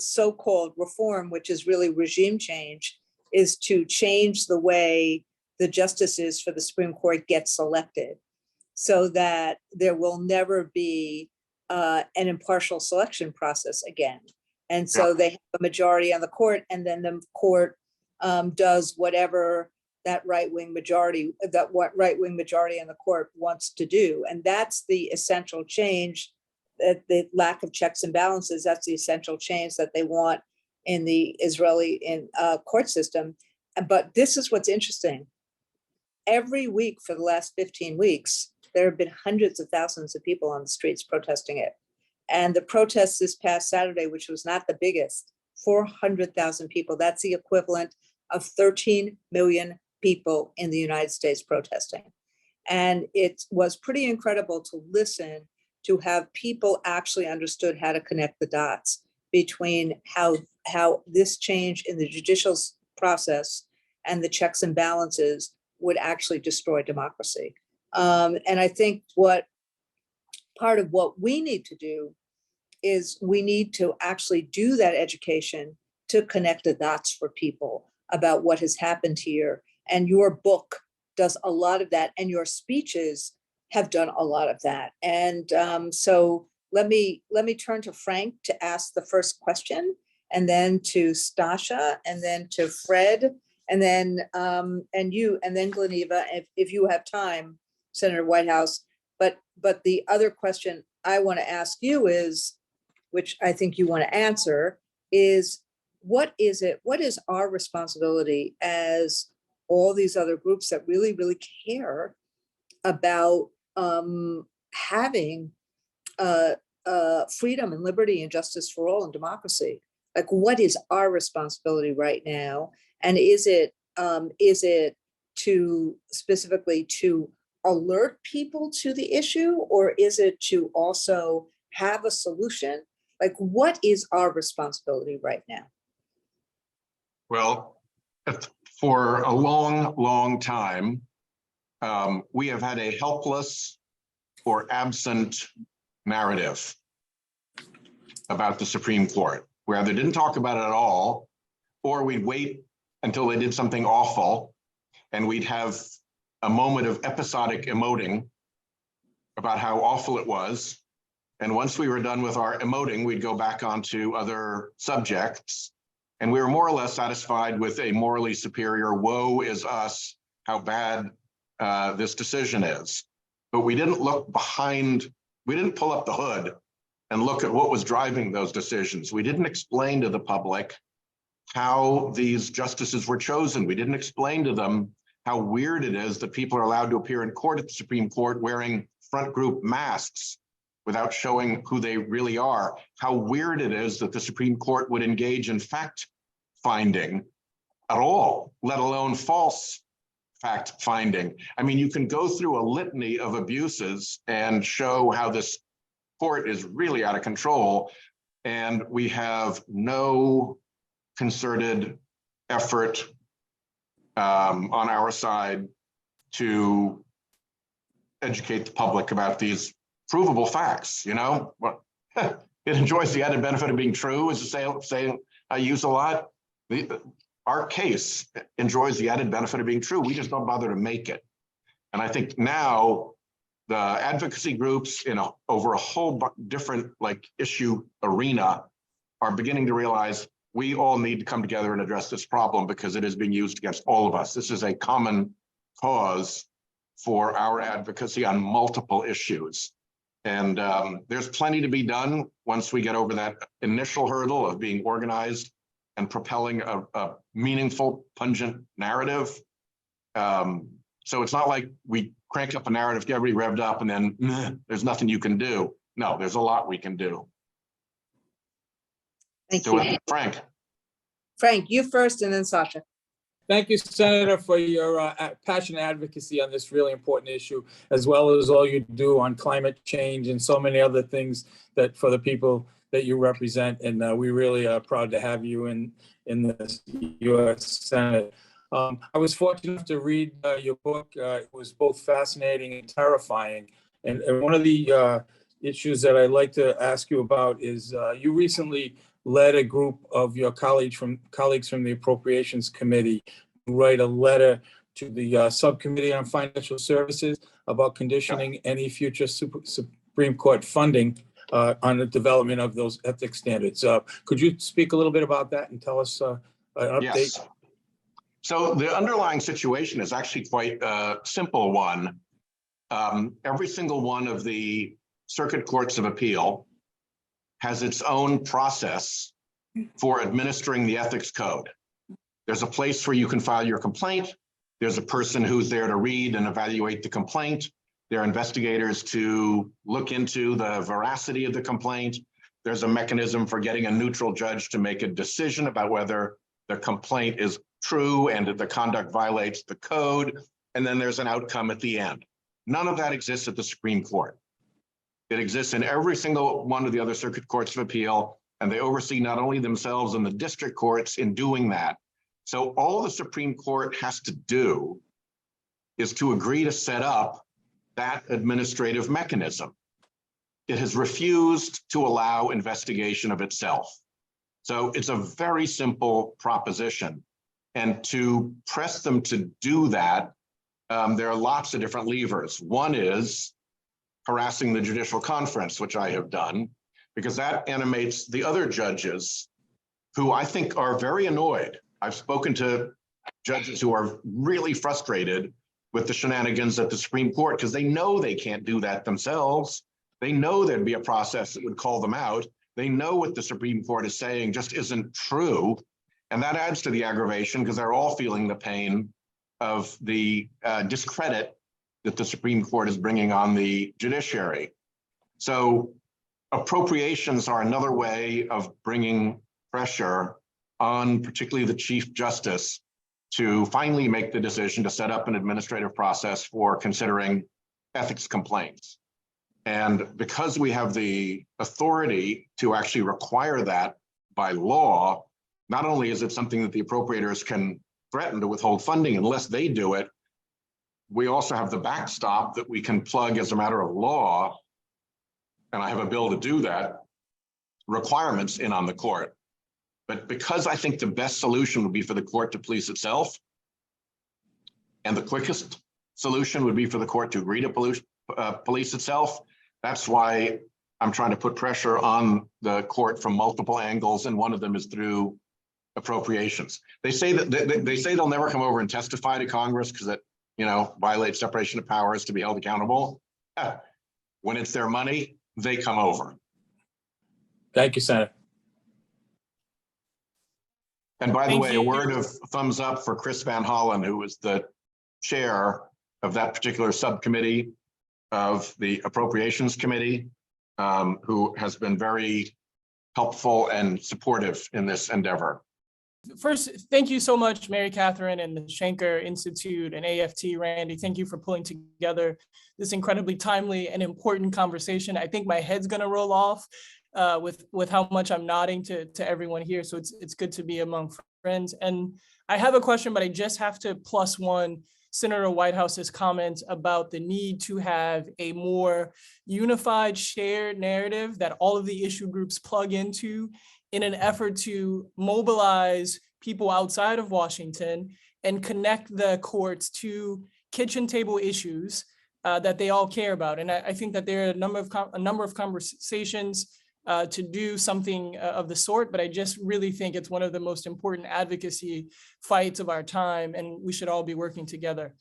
so-called reform, which is really regime change, is to change the way the justices for the Supreme Court get selected, so that there will never be an impartial selection process again. And so they have a majority on the court, and then the court does whatever that right-wing majority in the court wants to do. And that's the essential change, that the lack of checks and balances, that's the essential change that they want in the Israeli court system. But this is what's interesting. Every week for the last 15 weeks, there have been hundreds of thousands of people on the streets protesting it. And the protests this past Saturday, which was not the biggest, 400,000 people. That's the equivalent of 13 million people in the United States protesting. And it was pretty incredible to listen to have people actually understood how to connect the dots between how this change in the judicial process and the checks and balances would actually destroy democracy. And I think part of what we need to do is we need to actually do that education to connect the dots for people about what has happened here. And your book does a lot of that, and your speeches have done a lot of that. And so let me turn to Frank to ask the first question, and then to Stasha, and then to Fred, and then and you, and then Gleneva, if you have time, Senator Whitehouse. But the other question I want to ask you is, which I think you want to answer, is what is our responsibility as all these other groups that really, really care about having freedom and liberty and justice for all and democracy? Like, what is our responsibility right now? And is it to specifically to alert people to the issue, or is it to also have a solution? Like, what is our responsibility right now? Well, for a long, long time, we have had a helpless or absent narrative about the Supreme Court, where they didn't talk about it at all, or we'd wait until they did something awful, and we'd have a moment of episodic emoting about how awful it was. And once we were done with our emoting, we'd go back onto other subjects. And we were more or less satisfied with a morally superior, woe is us, how bad this decision is. But we didn't look behind, we didn't pull up the hood and look at what was driving those decisions. We didn't explain to the public how these justices were chosen. We didn't explain to them how weird it is that people are allowed to appear in court at the Supreme Court wearing front group masks without showing who they really are. How weird it is that the Supreme Court would engage in fact finding at all, let alone false fact finding. I mean, you can go through a litany of abuses and show how this court is really out of control, and we have no concerted effort on our side to educate the public about these provable facts. You know, it enjoys the added benefit of being true, is a saying I use a lot. Our case enjoys the added benefit of being true. We just don't bother to make it. And I think now the advocacy groups over a whole different issue arena are beginning to realize we all need to come together and address this problem, because it is being used against all of us. This is a common cause for our advocacy on multiple issues. And there's plenty to be done once we get over that initial hurdle of being organized and propelling a meaningful, pungent narrative. So it's not like we crank up a narrative, get everybody revved up, and then there's nothing you can do. No, there's a lot we can do. Thank So you. Frank. Frank, you first, and then Sasha. Thank you, Senator, for your passionate advocacy on this really important issue, as well as all you do on climate change and so many other things that for the people that you represent. And we really are proud to have you in the U.S. Senate. I was fortunate enough to read your book. It was both fascinating and terrifying. And one of the issues that I'd like to ask you about is you recently led a group of your colleagues from the Appropriations Committee to write a letter to the Subcommittee on Financial Services about conditioning any future Supreme Court funding on the development of those ethics standards. Could you speak a little bit about that and tell us an update? Yes. So the underlying situation is actually quite a simple one. Every single one of the circuit courts of appeal has its own process for administering the ethics code. There's a place where you can file your complaint. There's a person who's there to read and evaluate the complaint. There are investigators to look into the veracity of the complaint. There's a mechanism for getting a neutral judge to make a decision about whether the complaint is true and that the conduct violates the code. And then there's an outcome at the end. None of that exists at the Supreme Court. It exists in every single one of the other circuit courts of appeal, and they oversee not only themselves and the district courts in doing that. So all the Supreme Court has to do is to agree to set up that administrative mechanism. It has refused to allow investigation of itself. So it's a very simple proposition. And to press them to do that, there are lots of different levers. One is harassing the judicial conference, which I have done, because that animates the other judges who I think are very annoyed. I've spoken to judges who are really frustrated with the shenanigans at the Supreme Court because they know they can't do that themselves. They know there'd be a process that would call them out. They know what the Supreme Court is saying just isn't true. And that adds to the aggravation because they're all feeling the pain of the discredit that the Supreme Court is bringing on the judiciary. So appropriations are another way of bringing pressure on particularly the Chief Justice to finally make the decision to set up an administrative process for considering ethics complaints. And because we have the authority to actually require that by law, not only is it something that the appropriators can threaten to withhold funding unless they do it, we also have the backstop that we can plug as a matter of law, and I have a bill to do that, requirements in on the court. But because I think the best solution would be for the court to police itself, and the quickest solution would be for the court to agree to police itself, that's why I'm trying to put pressure on the court from multiple angles, and one of them is through appropriations. They say that they say they'll never come over and testify to Congress because it, violates separation of powers to be held accountable. When it's their money, they come over. Thank you, Senator. And by the Thank way, you. a word of thumbs up for Chris Van Hollen, who was the chair of that particular subcommittee of the Appropriations Committee, who has been very helpful and supportive in this endeavor. First, thank you so much, Mary Catherine and the Schenker Institute and AFT, Randy. Thank you for pulling together this incredibly timely and important conversation. I think my head's going to roll off with how much I'm nodding to everyone here. So it's good to be among friends. And I have a question, but I just have to plus one Senator Whitehouse's comment about the need to have a more unified, shared narrative that all of the issue groups plug into in an effort to mobilize people outside of Washington and connect the courts to kitchen table issues that they all care about. And I think that there are a number of conversations to do something of the sort, but I just really think it's one of the most important advocacy fights of our time, and we should all be working together.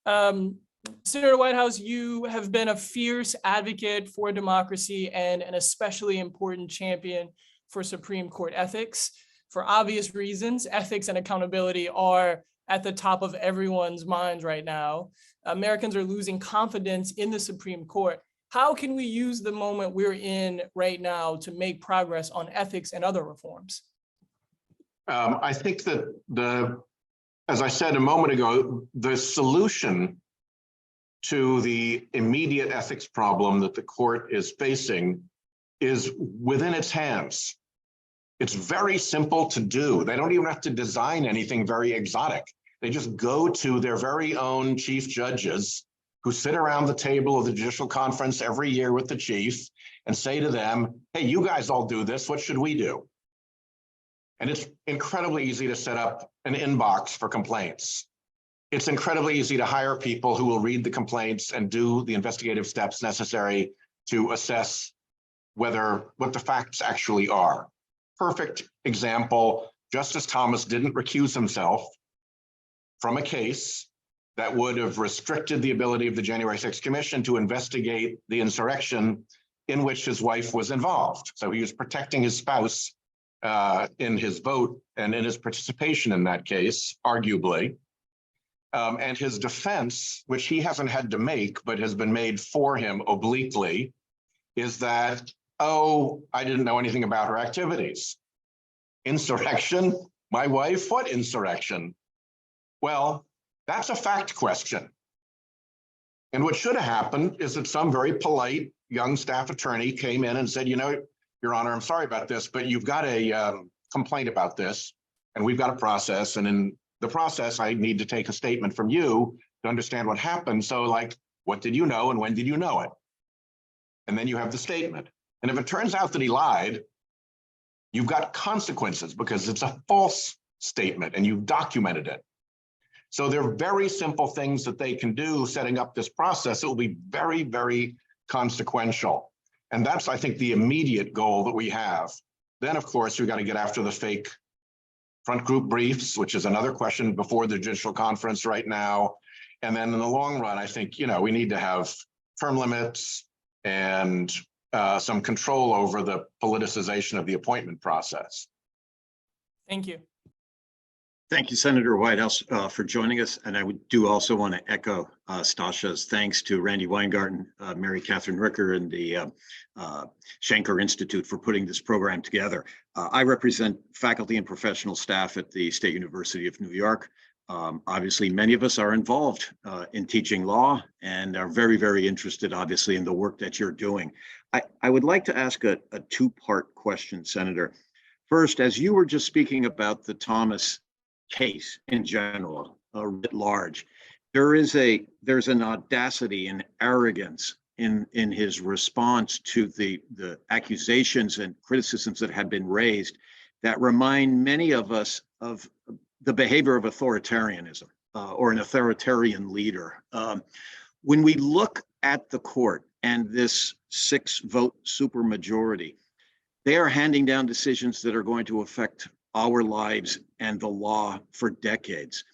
Senator Whitehouse, you have been a fierce advocate for democracy and an especially important champion for Supreme Court ethics. For obvious reasons, ethics and accountability are at the top of everyone's minds right now. Americans are losing confidence in the Supreme Court. How can we use the moment we're in right now to make progress on ethics and other reforms? I think that as I said a moment ago, the solution to the immediate ethics problem that the court is facing is within its hands. It's very simple to do. They don't even have to design anything very exotic. They just go to their very own chief judges who sit around the table of the judicial conference every year with the chief and say to them, hey, you guys all do this, what should we do? And it's incredibly easy to set up an inbox for complaints. it's incredibly easy to hire people who will read the complaints and do the investigative steps necessary to assess what the facts actually are. Perfect example, Justice Thomas didn't recuse himself from a case that would have restricted the ability of the January 6th Commission to investigate the insurrection in which his wife was involved. So he was protecting his spouse in his vote and in his participation in that case, arguably. And his defense, which he hasn't had to make, but has been made for him obliquely, is that, oh, I didn't know anything about her activities. Insurrection? My wife? What insurrection? Well, that's a fact question. And what should have happened is that some very polite young staff attorney came in and said, you know, Your Honor, I'm sorry about this, but you've got a complaint about this, and we've got a process. And in the process, I need to take a statement from you to understand what happened. So, like, what did you know and when did you know it? And then you have the statement. And if it turns out that he lied, you've got consequences because it's a false statement and you've documented it. So there are very simple things that they can do setting up this process. It will be very, very consequential. And that's, I think, the immediate goal that we have. Then, of course, we've got to get after the fake front group briefs, which is another question before the judicial conference right now. And then in the long run, I think, you know, we need to have term limits and some control over the politicization of the appointment process. Thank you. Thank you, Senator Whitehouse, for joining us. And I do also want to echo Stasha's thanks to Randy Weingarten, Mary Catherine Ricker, and the Schenker Institute for putting this program together. I represent faculty and professional staff at the State University of New York. Obviously, many of us are involved in teaching law and are very, very interested, obviously, in the work that you're doing. I would like to ask a two-part question, Senator. First, as you were just speaking about the Thomas case in general, writ large, there's an audacity and arrogance in his response to the accusations and criticisms that have been raised that remind many of us of the behavior of authoritarianism or an authoritarian leader. When we look at the court and this 6-vote supermajority, they are handing down decisions that are going to affect our lives and the law for decades.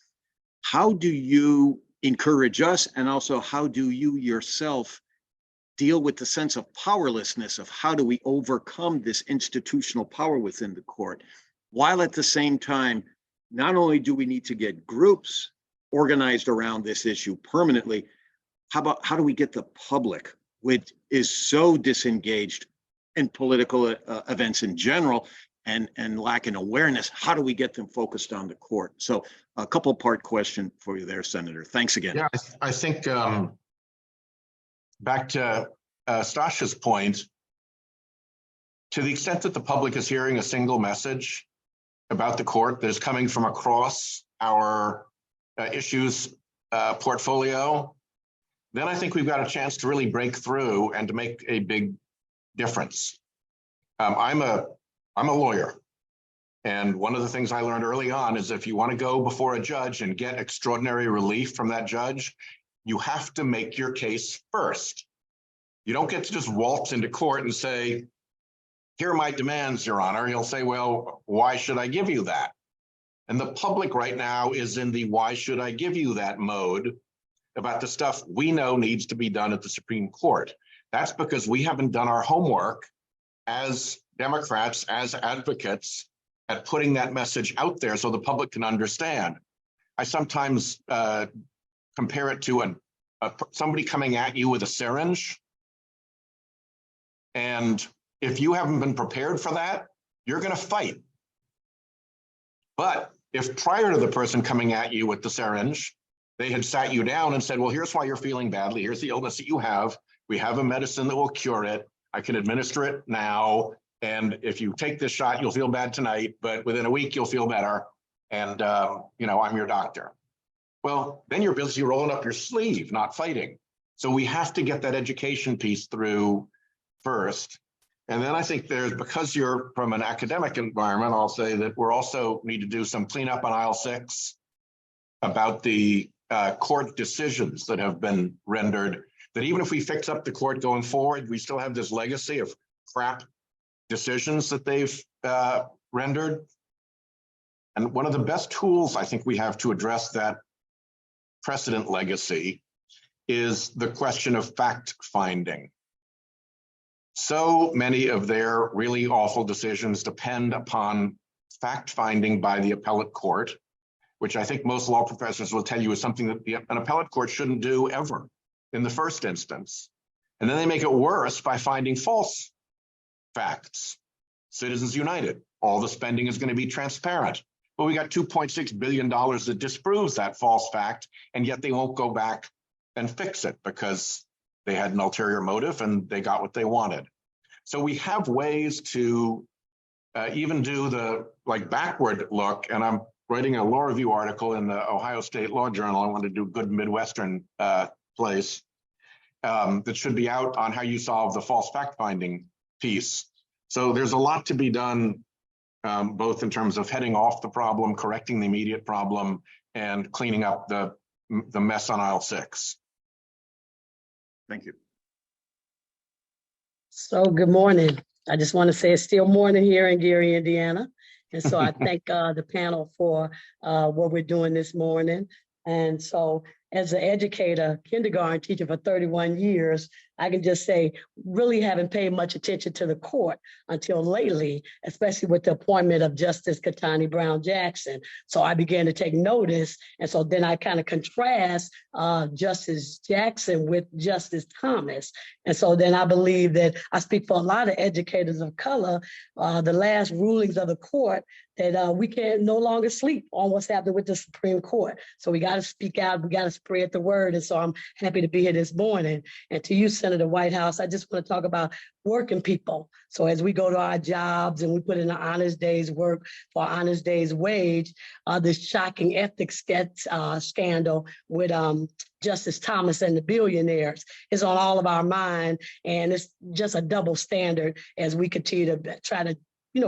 How do you encourage us, and also how do you yourself deal with the sense of powerlessness of how do we overcome this institutional power within the court, while at the same time, not only do we need to get groups organized around this issue permanently, how do we get the public, which is so disengaged in political events in general, and lack an awareness, how do we get them focused on the court? So a couple-part question for you there, Senator. Thanks again. Yeah, I think back to Stasha's point, to the extent that the public is hearing a single message about the court that is coming from across our issues portfolio, then I think we've got a chance to really break through and to make a big difference. I'm a lawyer. And one of the things I learned early on is if you want to go before a judge and get extraordinary relief from that judge, you have to make your case first. You don't get to just waltz into court and say, here are my demands, Your Honor. He'll say, well, why should I give you that? And the public right now is in the why should I give you that mode about the stuff we know needs to be done at the Supreme Court. That's because we haven't done our homework as Democrats, as advocates, at putting that message out there so the public can understand. I sometimes compare it to somebody coming at you with a syringe. And if you haven't been prepared for that, you're going to fight. But if prior to the person coming at you with the syringe, they had sat you down and said, well, here's why you're feeling badly. Here's the illness that you have. We have a medicine that will cure it. I can administer it now. And if you take this shot, you'll feel bad tonight, but within a week, you'll feel better. And, you know, I'm your doctor. Well, then you're busy rolling up your sleeve, not fighting. So we have to get that education piece through first. And then I think because you're from an academic environment, I'll say that we're also need to do some cleanup on aisle 6 about the court decisions that have been rendered, that even if we fix up the court going forward, we still have this legacy of crap decisions that they've rendered. And one of the best tools I think we have to address that precedent legacy is the question of fact finding. So many of their really awful decisions depend upon fact finding by the appellate court, which I think most law professors will tell you is something that an appellate court shouldn't do ever in the first instance. And then they make it worse by finding false facts. Citizens United, all the spending is going to be transparent. But we got $2.6 billion that disproves that false fact, and yet they won't go back and fix it because they had an ulterior motive and they got what they wanted. So we have ways to even do the backward look, and I'm writing a law review article in the Ohio State Law Journal. I want to do good Midwestern place that should be out on how you solve the false fact finding piece. So there's a lot to be done, both in terms of heading off the problem, correcting the immediate problem, and cleaning up the mess on aisle 6. Thank you. So good morning. I just want to say it's still morning here in Gary, Indiana. And so I thank the panel for what we're doing this morning. And so as an educator, kindergarten teacher for 31 years, I can just say, really haven't paid much attention to the court until lately, especially with the appointment of Justice Ketanji Brown Jackson. So I began to take notice. And so then I kind of contrast Justice Jackson with Justice Thomas. And so then I believe that I speak for a lot of educators of color, the last rulings of the court, that we can no longer sleep on what's happening with the Supreme Court. So we got to speak out, we got to spread the word. And so I'm happy to be here this morning. And to you, Senator Whitehouse, I just want to talk about working people. So as we go to our jobs and we put in an honest day's work for an honest day's wage, this shocking ethics scandal with Justice Thomas and the billionaires is on all of our mind. And it's just a double standard as we continue to try to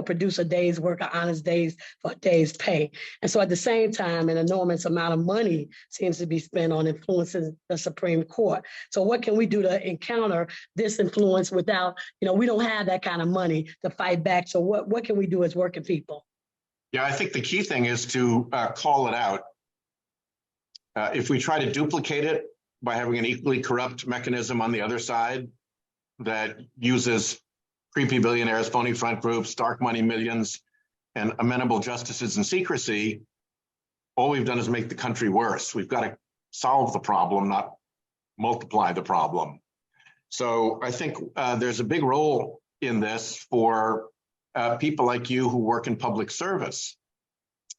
produce a day's work, an honest days for a day's pay. And so at the same time, an enormous amount of money seems to be spent on influencing the Supreme Court. So what can we do to encounter this influence without, we don't have that kind of money to fight back. So what can we do as working people? Yeah, I think the key thing is to call it out. If we try to duplicate it by having an equally corrupt mechanism on the other side that uses creepy billionaires, phony front groups, dark money millions, and amenable justices in secrecy, all we've done is make the country worse. We've got to solve the problem, not multiply the problem. So I think there's a big role in this for people like you who work in public service,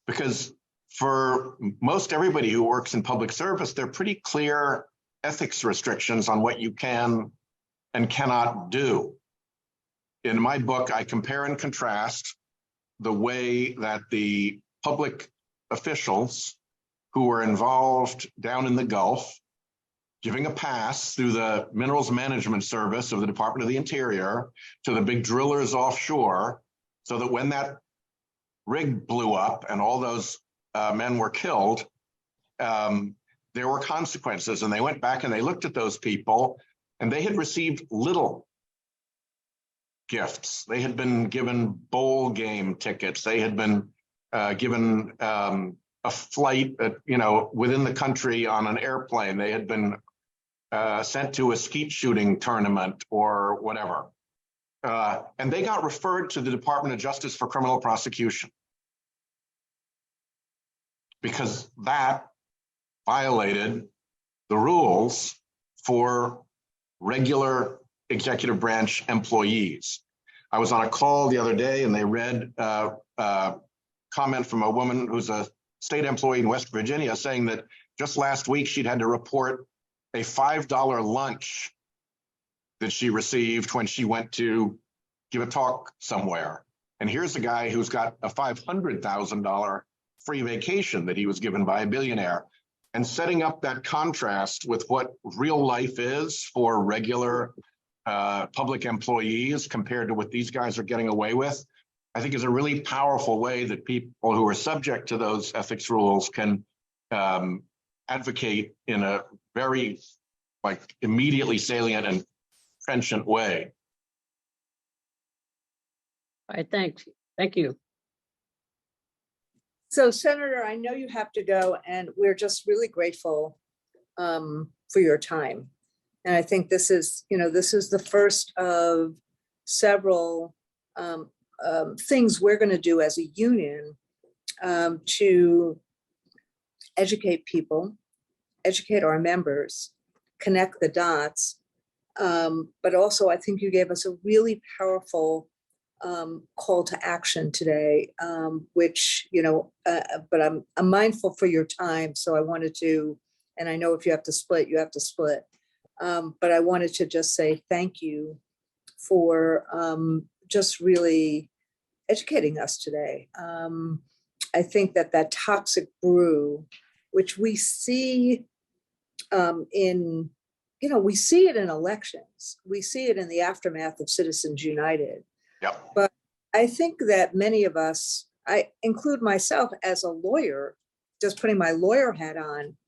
because for most everybody who works in public service, there are pretty clear ethics restrictions on what you can and cannot do. In my book, I compare and contrast the way that the public officials who were involved down in the Gulf, giving a pass through the Minerals Management Service of the Department of the Interior to the big drillers offshore, so that when that rig blew up and all those men were killed, there were consequences. And they went back and they looked at those people, and they had received little gifts. They had been given bowl game tickets. They had been given a flight, within the country on an airplane. They had been sent to a skeet shooting tournament or whatever. And they got referred to the Department of Justice for criminal prosecution because that violated the rules for regular executive branch employees. I was on a call the other day and they read a comment from a woman who's a state employee in West Virginia saying that just last week she'd had to report a $5 lunch that she received when she went to give a talk somewhere. And here's a guy who's got a $500,000 free vacation that he was given by a billionaire. And setting up that contrast with what real life is for regular public employees compared to what these guys are getting away with, I think is a really powerful way that people who are subject to those ethics rules can advocate in a very like immediately salient and trenchant way. All right, thanks. Thank you. So Senator, I know you have to go, and we're just really grateful for your time. And I think this is the first of several things we're going to do as a union to educate people, educate our members, connect the dots. But also, I think you gave us a really powerful call to action today, which, but I'm mindful for your time. So I wanted to, and I know if you have to split, you have to split. But I wanted to just say thank you for just really educating us today. I think that toxic brew, which we see we see it in elections, we see it in the aftermath of Citizens United. Yep. But I think that many of us, I include myself as a lawyer, just putting my lawyer hat on,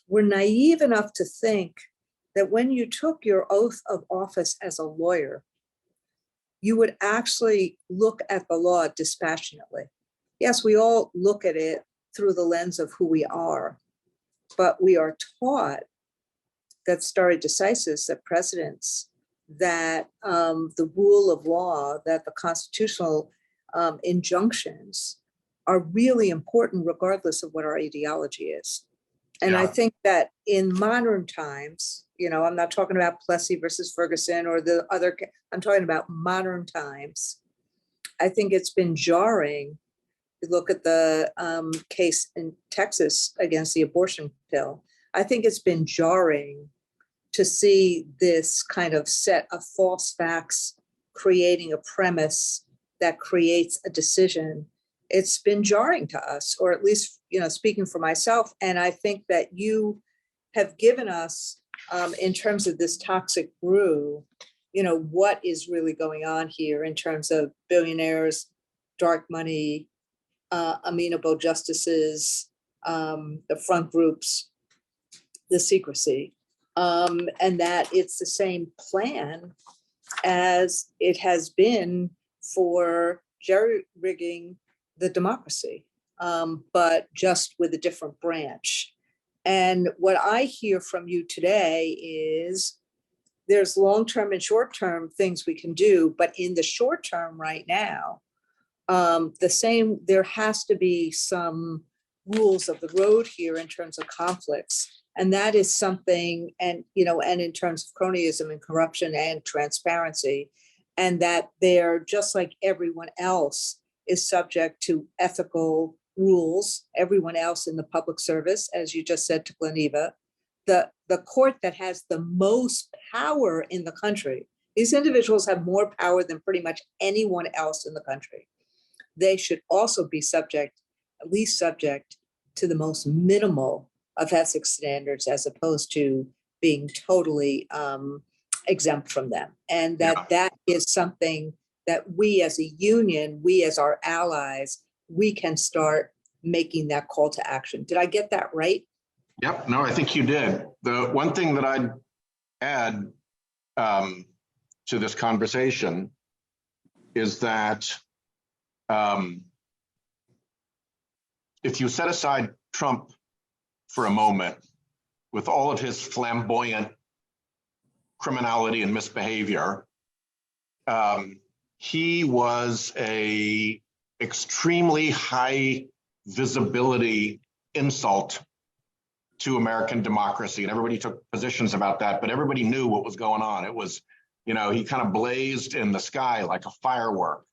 we're naive enough to think that when you took your oath of office as a lawyer, you would actually look at the law dispassionately. Yes, we all look at it through the lens of who we are, but we are taught that stare decisis, that precedents, that the rule of law, that the constitutional injunctions are really important regardless of what our ideology is. And I think that in modern times, I'm not talking about Plessy versus Ferguson or the other, I'm talking about modern times. I think it's been jarring. You look at the case in Texas against the abortion pill. I think it's been jarring to see this kind of set of false facts creating a premise that creates a decision. It's been jarring to us, or at least, speaking for myself. And I think that you have given us, in terms of this toxic brew, what is really going on here in terms of billionaires, dark money, amenable justices, the front groups, the secrecy, and that it's the same plan as it has been for jerry-rigging the democracy, but just with a different branch. And what I hear from you today is there's long-term and short-term things we can do, but in the short term right now, there has to be some rules of the road here in terms of conflicts. And that is something, and in terms of cronyism and corruption and transparency, and that they're just like everyone else is subject to ethical rules, everyone else in the public service, as you just said to Gleneva, the court that has the most power in the country. These individuals have more power than pretty much anyone else in the country. They should also be at least subject to the most minimal of ethics standards, as opposed to being totally exempt from them. And that is something that we as a union, we as our allies, we can start making that call to action. Did I get that right? Yep. No, I think you did. The one thing that I'd add to this conversation is that if you set aside Trump for a moment, with all of his flamboyant criminality and misbehavior, he was a extremely high visibility insult to American democracy, and everybody took positions about that, but everybody knew what was going on. It was, he kind of blazed in the sky like a firework.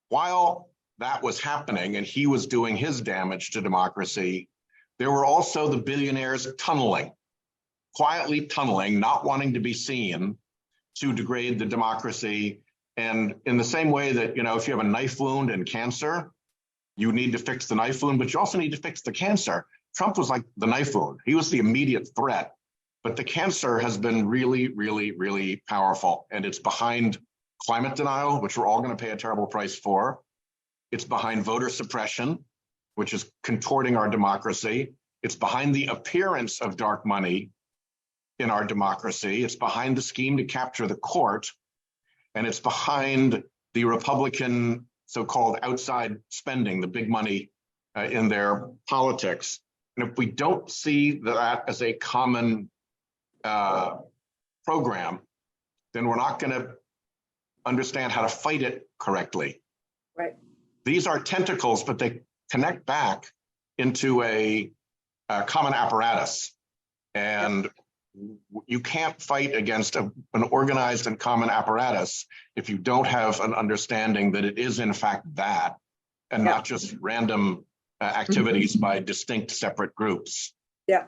While that was happening and he was doing his damage to democracy, there were also the billionaires quietly tunneling, not wanting to be seen, to degrade the democracy. And in the same way that, if you have a knife wound and cancer, you need to fix the knife wound, but you also need to fix the cancer. Trump was like the knife wound. He was the immediate threat, but the cancer has been really, really, really powerful. And it's behind climate denial, which we're all going to pay a terrible price for. It's behind voter suppression, which is contorting our democracy. It's behind the appearance of dark money in our democracy. It's behind the scheme to capture the court. And it's behind the Republican so-called outside spending, the big money in their politics. And if we don't see that as a common program, then we're not going to understand how to fight it correctly. Right. These are tentacles, but they connect back into a common apparatus. And you can't fight against an organized and common apparatus if you don't have an understanding that it is in fact that, and not just random activities by distinct separate groups. Yeah,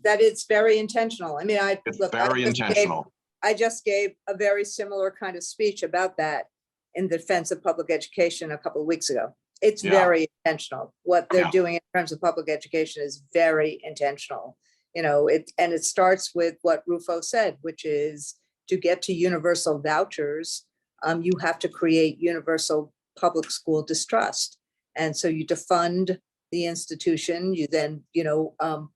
that it's very intentional. I mean, It's very intentional. I just gave a very similar kind of speech about that in defense of public education a couple of weeks ago. It's very intentional. What they're doing in terms of public education is very intentional. You know, and it starts with what Rufo said, which is to get to universal vouchers, you have to create universal public school distrust. And so you defund the institution, you then,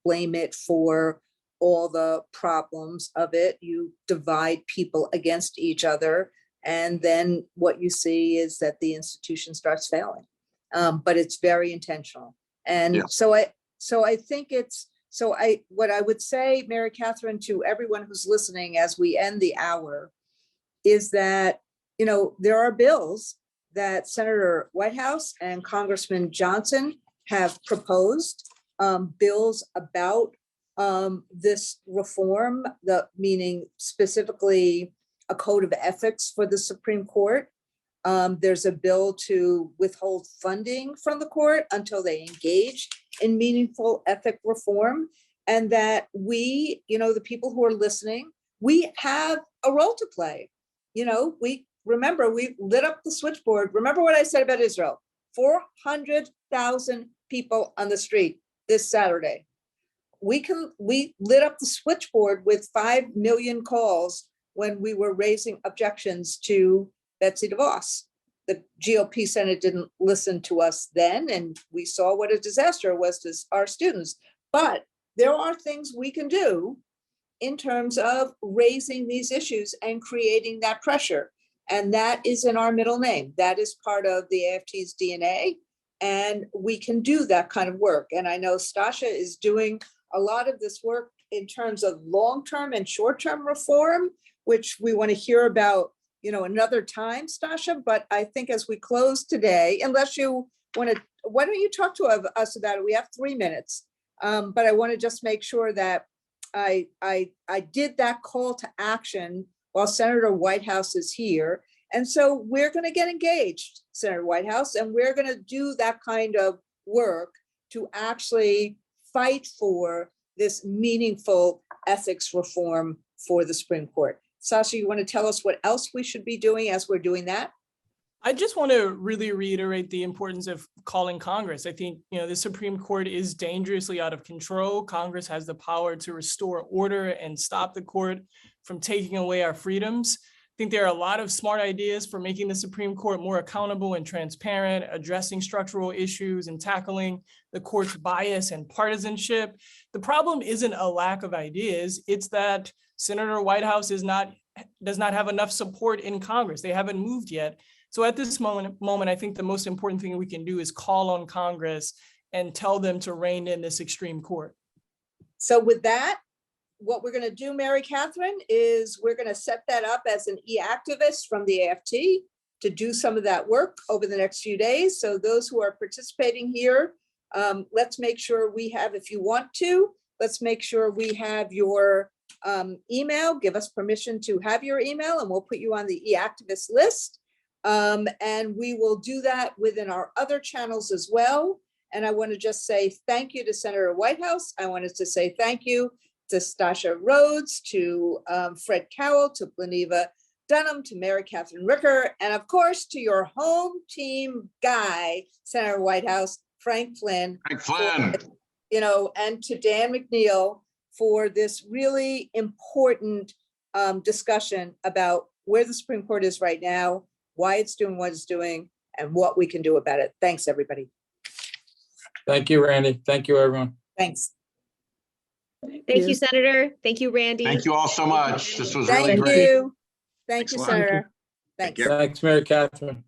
blame it for all the problems of it. You divide people against each other. And then what you see is that the institution starts failing. But it's very intentional. And so I think what I would say, Mary Catherine, to everyone who's listening as we end the hour is that, there are bills that Senator Whitehouse and Congressman Johnson have proposed, bills about this reform, meaning specifically a code of ethics for the Supreme Court. There's a bill to withhold funding from the court until they engage in meaningful ethic reform, and that we, the people who are listening, we have a role to play. We lit up the switchboard. Remember what I said about Israel, 400,000 people on the street this Saturday. We lit up the switchboard with 5 million calls when we were raising objections to Betsy DeVos. The GOP Senate didn't listen to us then, and we saw what a disaster it was to our students. But there are things we can do in terms of raising these issues and creating that pressure. And that is in our middle name. That is part of the AFT's DNA. And we can do that kind of work. And I know Stasha is doing a lot of this work in terms of long-term and short-term reform, which we want to hear about another time, Stasha. But I think as we close today, unless you want to, why don't you talk to us about it? We have 3 minutes, but I want to just make sure that I did that call to action while Senator Whitehouse is here. And so we're going to get engaged, Senator Whitehouse, and we're going to do that kind of work to actually fight for this meaningful ethics reform for the Supreme Court. Sasha, you want to tell us what else we should be doing as we're doing that? I just want to really reiterate the importance of calling Congress. I think, the Supreme Court is dangerously out of control. Congress has the power to restore order and stop the court from taking away our freedoms. I think there are a lot of smart ideas for making the Supreme Court more accountable and transparent, addressing structural issues and tackling the court's bias and partisanship. The problem isn't a lack of ideas. It's that Senator Whitehouse does not have enough support in Congress. They haven't moved yet. So at this moment, I think the most important thing we can do is call on Congress and tell them to rein in this extreme court. So with that, what we're going to do, Mary Catherine, is we're going to set that up as an e-activist from the AFT to do some of that work over the next few days. So those who are participating here, let's make sure we have, if you want to, let's make sure we have your email. Give us permission to have your email and we'll put you on the e-activist list. And we will do that within our other channels as well. And I want to just say thank you to Senator Whitehouse. I wanted to say thank you to Stasha Rhodes, to Fred Cowell, to Bleneva Dunham, to Mary Catherine Ricker, and of course to your home team guy, Senator Whitehouse, Frank Flynn. Flynn. And to Dan McNeil for this really important discussion about where the Supreme Court is right now, why it's doing what it's doing, and what we can do about it. Thanks, everybody. Thank you, Randy. Thank you, everyone. Thanks. Thank you, Senator. Thank you, Randy. Thank you all so much. This was really Thank great. you. Thank Thanks you, a lot. Senator. Take Thanks. care. Thanks, Mary Catherine.